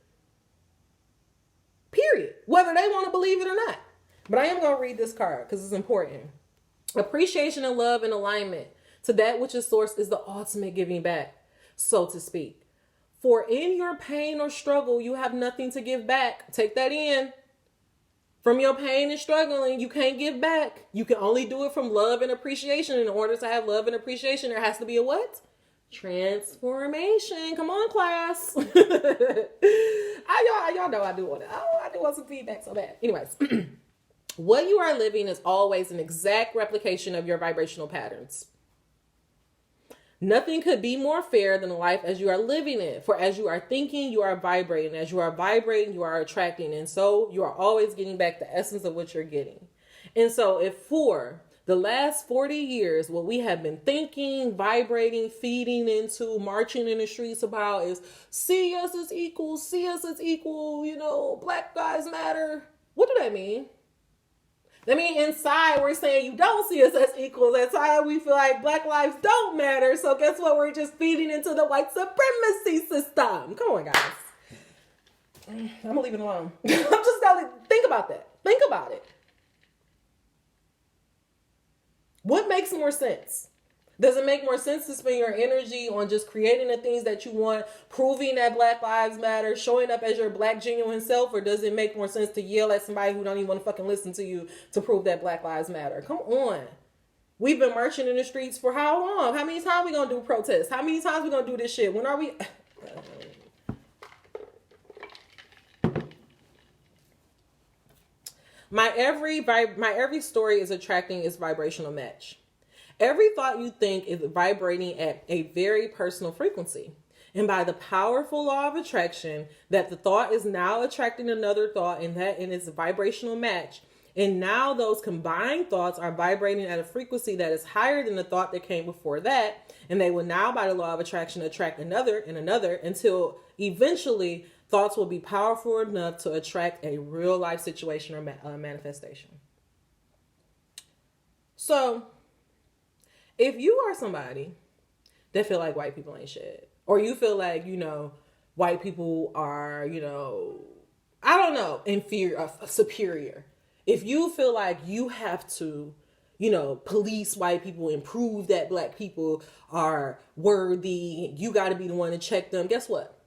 Period. Whether they want to believe it or not. But I am going to read this card because it's important. Appreciation and love and alignment to that which is source is the ultimate giving back, so to speak. For in your pain or struggle, you have nothing to give back. Take that in. from your pain and struggling. You can't give back. You can only do it from love and appreciation. In order to have love and appreciation, there has to be a what? Transformation. Come on, class. Y'all know I do want it. I do want some feedback so bad. Anyways, what you are living is always an exact replication of your vibrational patterns. Nothing could be more fair than the life as you are living it. For as you are thinking, you are vibrating. As you are vibrating, you are attracting. And so you are always getting back the essence of what you're getting. And so if for the last 40 years, what we have been thinking, vibrating, feeding into, marching in the streets about is see us as equal, Black Lives Matter. What do that mean? That means inside we're saying you don't see us as equals. That's why we feel like Black lives don't matter. So guess what? We're just feeding into the white supremacy system. Come on, guys. I'm gonna leave it alone. I'm just gonna think about that. Think about it. What makes more sense? Does it make more sense to spend your energy on just creating the things that you want, proving that Black Lives Matter, showing up as your Black genuine self, or does it make more sense to yell at somebody who don't even want to fucking listen to you to prove that Black Lives Matter? Come on. We've been marching in the streets for how long? How many times we gonna do protests? How many times we gonna do this shit? When are we? My every story is attracting its vibrational match. Every thought you think is vibrating at a very personal frequency. And by the powerful law of attraction, that the thought is now attracting another thought, and that in its vibrational match. And now those combined thoughts are vibrating at a frequency that is higher than the thought that came before that. And they will now, by the law of attraction, attract another and another until eventually thoughts will be powerful enough to attract a real life situation or manifestation. So if you are somebody that feel like white people ain't shit, or you feel like, white people are, I don't know, inferior, superior. If you feel like you have to, police white people and prove that Black people are worthy, you got to be the one to check them. Guess what?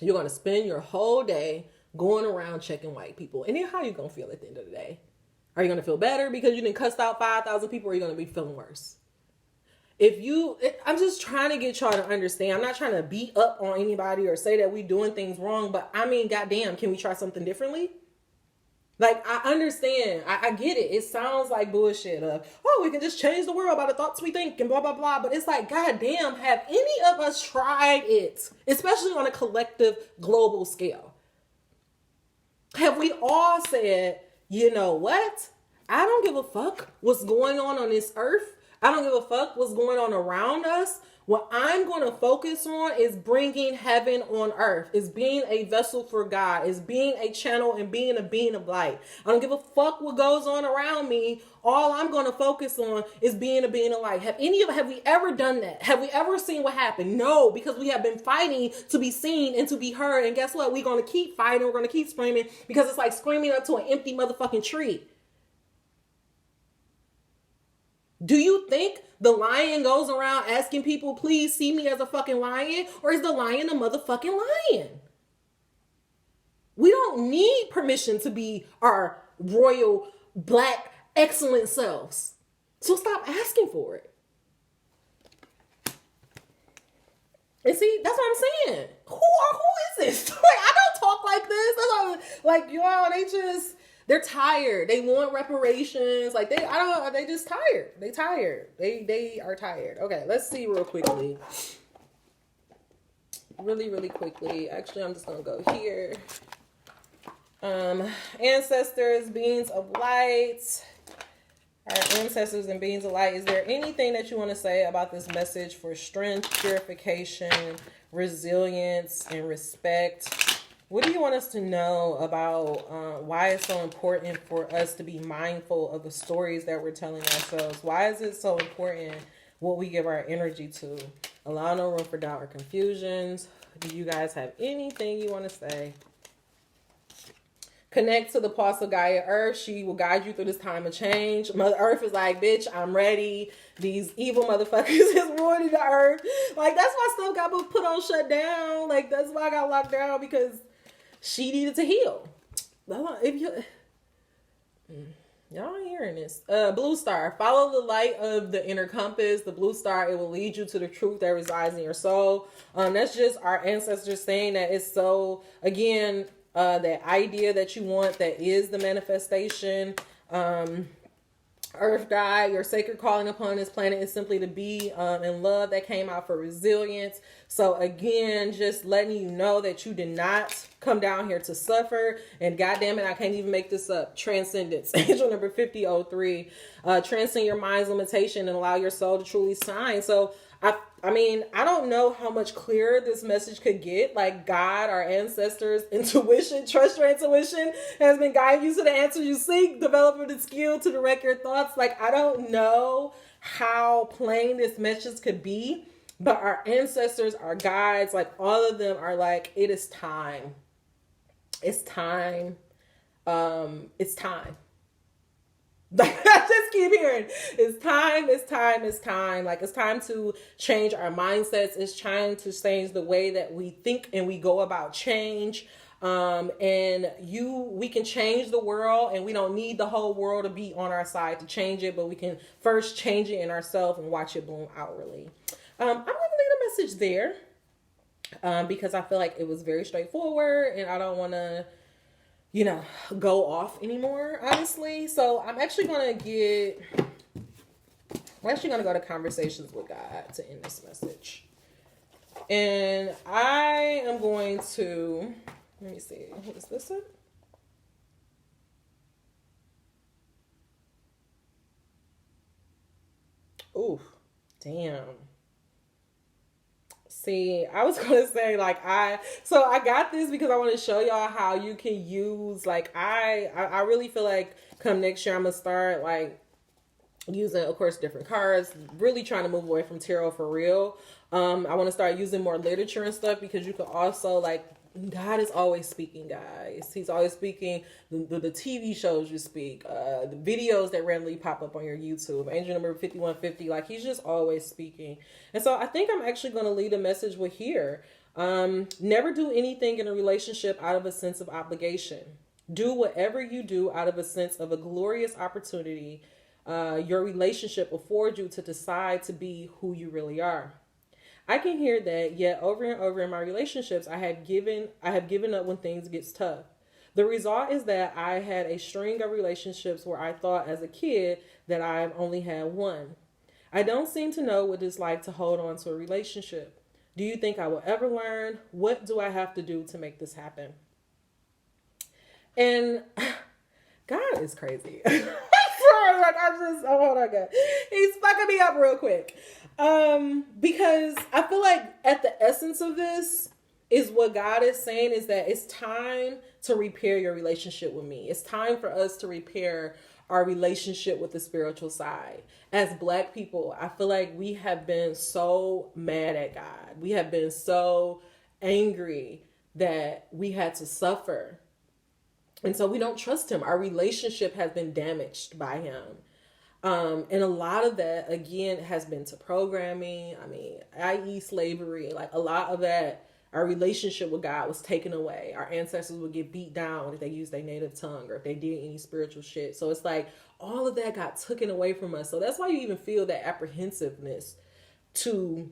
You're going to spend your whole day going around checking white people. And then how are you going to feel at the end of the day? Are you going to feel better because you didn't cuss out 5,000 people, or are you going to be feeling worse? I'm just trying to get y'all to understand. I'm not trying to beat up on anybody or say that we doing things wrong, but I mean, goddamn, can we try something differently? Like, I understand. I get it. It sounds like bullshit of, we can just change the world by the thoughts we think and blah, blah, blah. But it's like, goddamn, have any of us tried it? Especially on a collective global scale. Have we all said, you know what? I don't give a fuck what's going on this earth. I don't give a fuck what's going on around us. What I'm going to focus on is bringing heaven on earth. Is being a vessel for God. Is being a channel and being a being of light. I don't give a fuck what goes on around me. All I'm going to focus on is being a being of light. Have we ever done that? Have we ever seen what happened? No, because we have been fighting to be seen and to be heard. And guess what? We're going to keep fighting. We're going to keep screaming, because it's like screaming up to an empty motherfucking tree. Do you think the lion goes around asking people, please see me as a fucking lion? Or is the lion a motherfucking lion? We don't need permission to be our royal, Black, excellent selves. So stop asking for it. And see, that's what I'm saying. Who is this? Like, I don't talk like this. That's all, like, y'all, they're tired. They want reparations. Like, they just tired. They tired. They are tired. Okay, let's see real quickly. Really, really quickly. Actually, I'm just going to go here. Ancestors, beings of light. Our ancestors and beings of light. Is there anything that you want to say about this message for strength, purification, resilience, and respect? What do you want us to know about why it's so important for us to be mindful of the stories that we're telling ourselves? Why is it so important what we give our energy to? Allow no room for doubt or confusions. Do you guys have anything you want to say? Connect to the pulse of Gaia Earth. She will guide you through this time of change. Mother Earth is like, bitch, I'm ready. These evil motherfuckers is ruining the earth. Like, that's why stuff got put on shutdown. Like, that's why I got locked down, because she needed to heal. Y'all ain't hearing this. Blue star. Follow the light of the inner compass. The blue star, it will lead you to the truth that resides in your soul. That's just our ancestors saying that it's so, again, that idea that you want, that is the manifestation. Earth God, your sacred calling upon this planet is simply to be in love. That came out for resilience. So again, just letting you know that you did not come down here to suffer. And goddamn it, I can't even make this up. Transcendence. Angel number 5003. Transcend your mind's limitation and allow your soul to truly shine. So I mean, I don't know how much clearer this message could get. Like God, our ancestors, intuition, trust your intuition has been guiding you to the answers you seek, developing the skill to direct your thoughts. Like, I don't know how plain this message could be, but our ancestors, our guides, like all of them are like, it is time. It's time. It's time. I just keep hearing it's time. Like, it's time to change our mindsets. It's time to change the way that we think and we go about change. We can change the world, and we don't need the whole world to be on our side to change it, but we can first change it in ourselves and watch it bloom outwardly. I'm going to leave a message there, because I feel like it was very straightforward and I don't want to, go off anymore, honestly. So I'm actually going to go to Conversations with God to end this message. And I am going to, let me see, what is this one? Ooh, damn. See, I was going to say, I got this because I want to show y'all how you can use, I really feel like come next year, I'm going to start, using, of course, different cards, really trying to move away from tarot for real. I want to start using more literature and stuff, because you can also, God is always speaking, guys. He's always speaking. The TV shows you speak, the videos that randomly pop up on your YouTube, Angel number 5150, he's just always speaking. And so I think I'm actually going to lead a message with here. Never do anything in a relationship out of a sense of obligation. Do whatever you do out of a sense of a glorious opportunity your relationship affords you to decide to be who you really are. I can hear that, yet over and over in my relationships, I have given up when things gets tough. The result is that I had a string of relationships where I thought as a kid that I've only had one. I don't seem to know what it's like to hold on to a relationship. Do you think I will ever learn? What do I have to do to make this happen? And God is crazy. Oh my God. He's fucking me up real quick. Because I feel like at the essence of this is what God is saying is that it's time to repair your relationship with me. It's time for us to repair our relationship with the spiritual side. As Black people, I feel like we have been so mad at God. We have been so angry that we had to suffer. And so we don't trust him. Our relationship has been damaged by him. And a lot of that, again, has been to programming. I mean, i.e. slavery. A lot of that, our relationship with God was taken away. Our ancestors would get beat down if they used their native tongue or if they did any spiritual shit. So it's all of that got taken away from us. So that's why you even feel that apprehensiveness to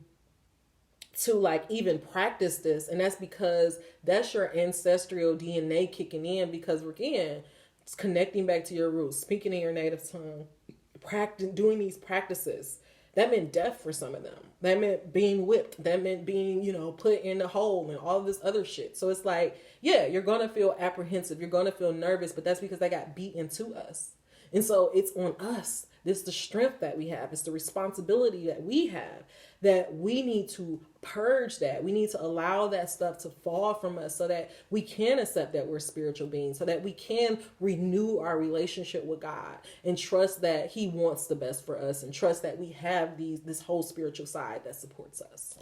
even practice this. And that's because that's your ancestral DNA kicking in, because again, it's connecting back to your roots, speaking in your native tongue, doing these practices. That meant death for some of them. That meant being whipped. That meant being, put in the hole and all this other shit. So it's you're going to feel apprehensive. You're going to feel nervous, but that's because they got beat into us. And so it's on us. This is the strength that we have. It's the responsibility that we have, that we need to purge that. We need to allow that stuff to fall from us so that we can accept that we're spiritual beings, so that we can renew our relationship with God and trust that he wants the best for us, and trust that we have this whole spiritual side that supports us.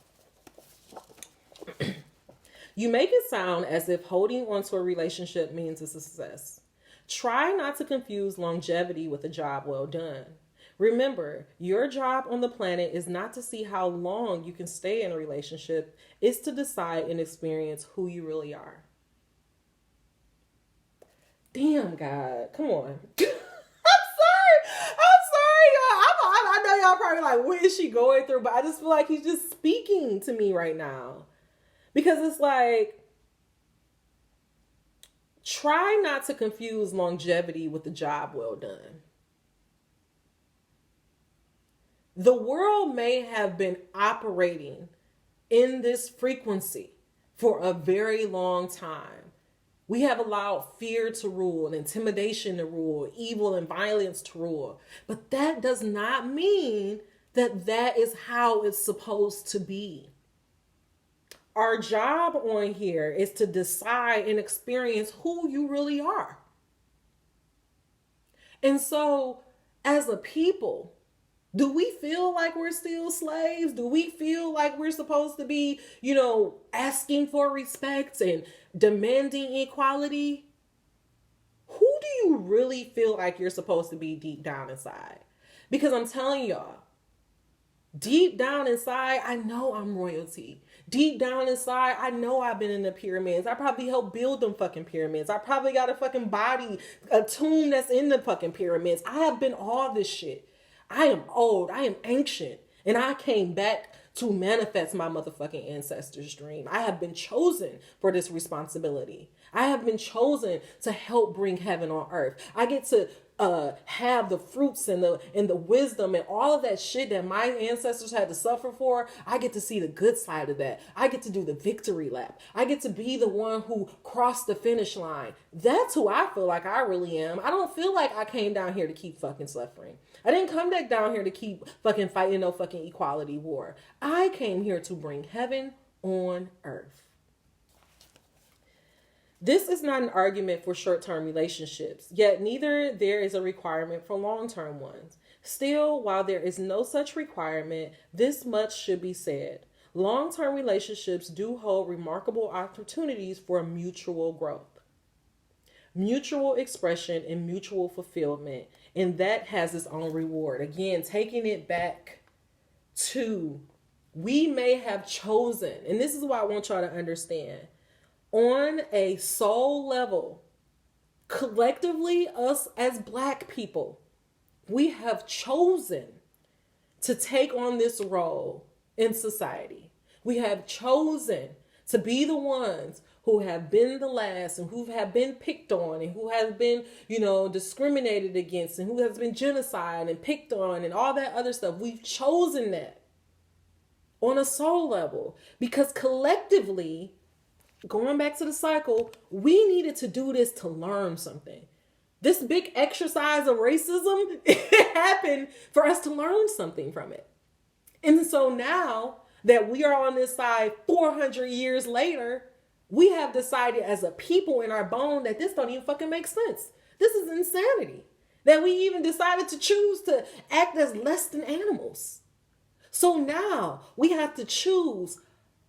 You make it sound as if holding onto a relationship means a success. Try not to confuse longevity with a job well done. Remember, your job on the planet is not to see how long you can stay in a relationship. It's to decide and experience who you really are. Damn, God. Come on. I know y'all probably like, what is she going through? But I just feel like he's just speaking to me right now. Because it's like, try not to confuse longevity with the job well done. The world may have been operating in this frequency for a very long time. We have allowed fear to rule and intimidation to rule, evil and violence to rule. But that does not mean that that is how it's supposed to be. Our job on here is to decide and experience who you really are. And so, as a people, do we feel like we're still slaves? Do we feel like we're supposed to be, asking for respect and demanding equality? Who do you really feel like you're supposed to be deep down inside? Because I'm telling y'all, deep down inside, I know I'm royalty. Deep down inside, I know I've been in the pyramids. I probably helped build them fucking pyramids. I probably got a fucking body, a tomb that's in the fucking pyramids. I have been all this shit. I am old. I am ancient. And I came back to manifest my motherfucking ancestors' dream. I have been chosen for this responsibility. I have been chosen to help bring heaven on earth. I get to have the fruits and the wisdom and all of that shit that my ancestors had to suffer for. I get to see the good side of that. I get to do the victory lap. I get to be the one who crossed the finish line. That's who I feel like I really am. I don't feel like I came down here to keep fucking suffering. I didn't come back down here to keep fucking fighting no fucking equality war. I came here to bring heaven on earth. This is not an argument for short-term relationships, yet neither there is a requirement for long-term ones. Still, while there is no such requirement, this much should be said. Long-term relationships do hold remarkable opportunities for mutual growth, mutual expression, and mutual fulfillment, and that has its own reward. Again, taking it back to, we may have chosen, and this is what I want y'all to understand, on a soul level, collectively, us as Black people, we have chosen to take on this role in society. We have chosen to be the ones who have been the last and who have been picked on and who have been, discriminated against and who has been genocide and picked on and all that other stuff. We've chosen that on a soul level because collectively, going back to the cycle, we needed to do this to learn something. This big exercise of racism, it happened for us to learn something from it. And so now that we are on this side 400 years later, we have decided as a people in our bone that this don't even fucking make sense. This is insanity. That we even decided to choose to act as less than animals. So now we have to choose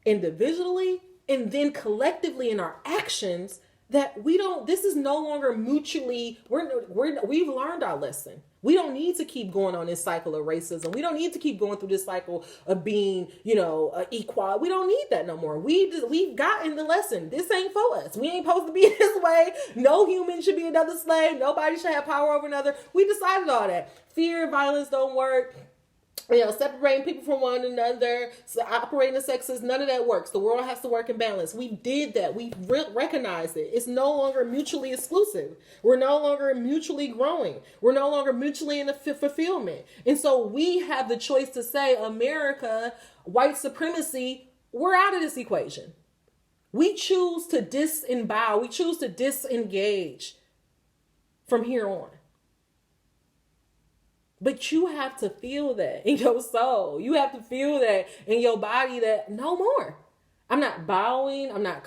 individually and then collectively in our actions that this is no longer mutually, we've learned our lesson. We don't need to keep going on this cycle of racism. We don't need to keep going through this cycle of being, equal. We don't need that no more. We've gotten the lesson. This ain't for us. We ain't supposed to be this way. No human should be another slave. Nobody should have power over another. We decided all that. Fear, violence don't work. Separating people from one another, operating the sexes, none of that works. The world has to work in balance. We did that. We recognized it. It's no longer mutually exclusive. We're no longer mutually growing. We're no longer mutually in the fulfillment. And so we have the choice to say, America, white supremacy, we're out of this equation. We choose to disembowel. We choose to disengage from here on. But you have to feel that in your soul. You have to feel that in your body that no more. I'm not bowing. I'm not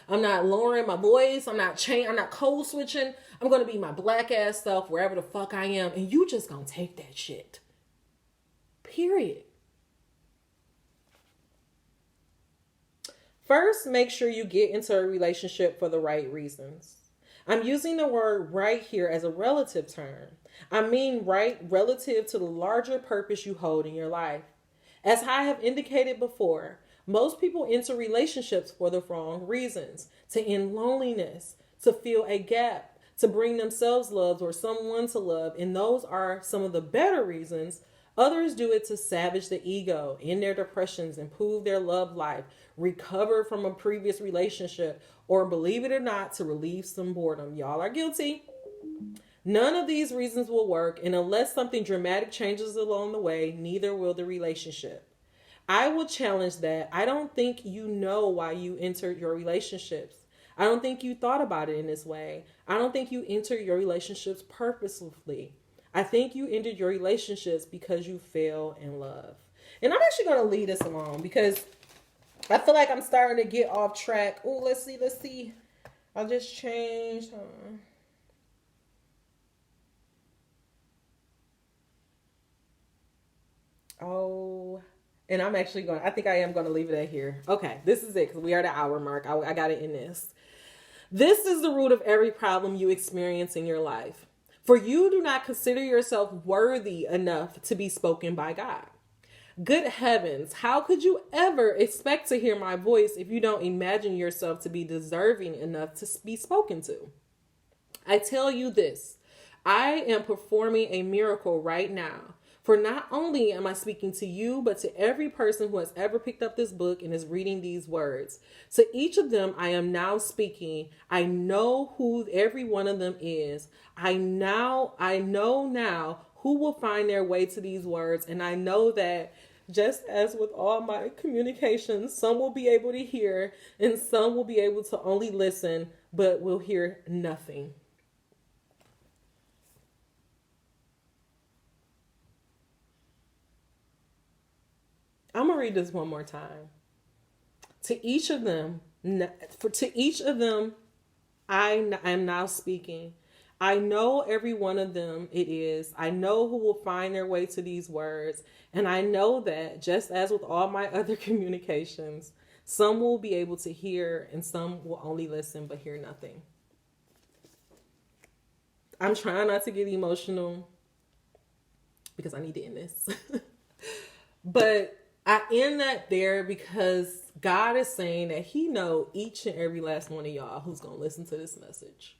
I'm not lowering my voice. I'm not code switching. I'm going to be my Black ass self wherever the fuck I am. And you just going to take that shit. Period. First, make sure you get into a relationship for the right reasons. I'm using the word right here as a relative term. I mean right relative to the larger purpose you hold in your life. As I have indicated before, most people enter relationships for the wrong reasons. To end loneliness, to fill a gap, to bring themselves love or someone to love. And those are some of the better reasons Others do it to savage the ego, end their depressions, improve their love life, recover from a previous relationship, or believe it or not, to relieve some boredom. Y'all are guilty. None of these reasons will work, and unless something dramatic changes along the way, neither will the relationship. I will challenge that. I don't think you know why you entered your relationships. I don't think you thought about it in this way. I don't think you entered your relationships purposefully. I think you ended your relationships because you fell in love. And I'm actually going to leave this alone because I feel like I'm starting to get off track. Oh, let's see. I just changed. Oh, and I'm actually going, I think I am going to leave it at here. Okay, this is it because we are at the hour mark. I got it in this. This is the root of every problem you experience in your life. For you do not consider yourself worthy enough to be spoken by God. Good heavens, how could you ever expect to hear my voice if you don't imagine yourself to be deserving enough to be spoken to? I tell you this, I am performing a miracle right now. For not only am I speaking to you, but to every person who has ever picked up this book and is reading these words. To each of them, I am now speaking. I know who every one of them is. I know now who will find their way to these words. And I know that just as with all my communications, some will be able to hear and some will be able to only listen, but will hear nothing. I'm going to read this one more time. To each of them, I am now speaking. I know every one of them it is. I know who will find their way to these words. And I know that just as with all my other communications, some will be able to hear and some will only listen but hear nothing. I'm trying not to get emotional because I need to end this. But I end that there because God is saying that he know each and every last one of y'all who's going to listen to this message.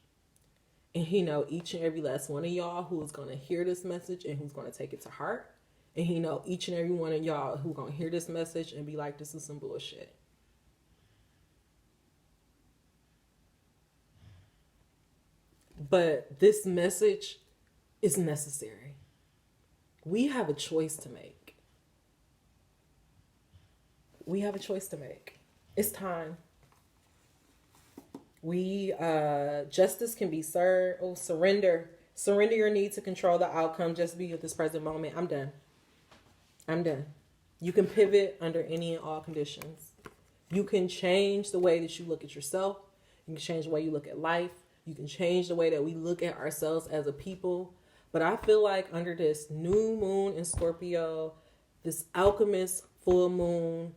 And he know each and every last one of y'all who's going to hear this message and who's going to take it to heart. And he know each and every one of y'all who's going to hear this message and be like, this is some bullshit. But this message is necessary. We have a choice to make. We have a choice to make. It's time. Justice can be served. Oh, surrender. Surrender your need to control the outcome. Just be with this present moment. I'm done. You can pivot under any and all conditions. You can change the way that you look at yourself. You can change the way you look at life. You can change the way that we look at ourselves as a people. But I feel like under this new moon in Scorpio, this alchemist full moon,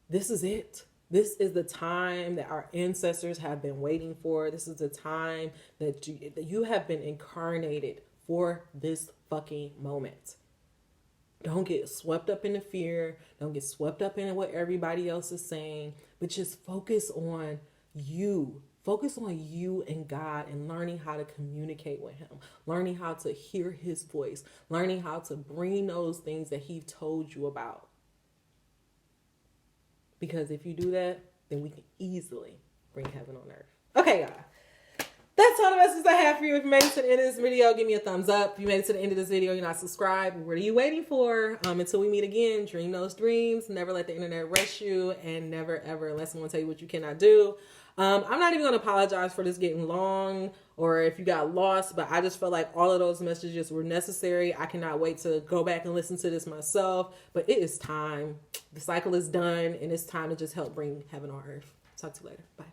this is it. This is the time that our ancestors have been waiting for. This is the time that you have been incarnated for this fucking moment. Don't get swept up in the fear. Don't get swept up in what everybody else is saying. But just focus on you. Focus on you and God and learning how to communicate with him. Learning how to hear his voice. Learning how to bring those things that he told you about. Because if you do that, then we can easily bring heaven on earth. Okay, y'all. That's all the messages I have for you. If you made it to the end of this video, give me a thumbs up. If you made it to the end of this video, you're not subscribed, what are you waiting for? Until we meet again, dream those dreams. Never let the internet rush you. And never, ever let someone tell you what you cannot do. I'm not even going to apologize for this getting long or if you got lost, but I just felt like all of those messages were necessary. I cannot wait to go back and listen to this myself, but it is time. The cycle is done and it's time to just help bring heaven on earth. Talk to you later. Bye.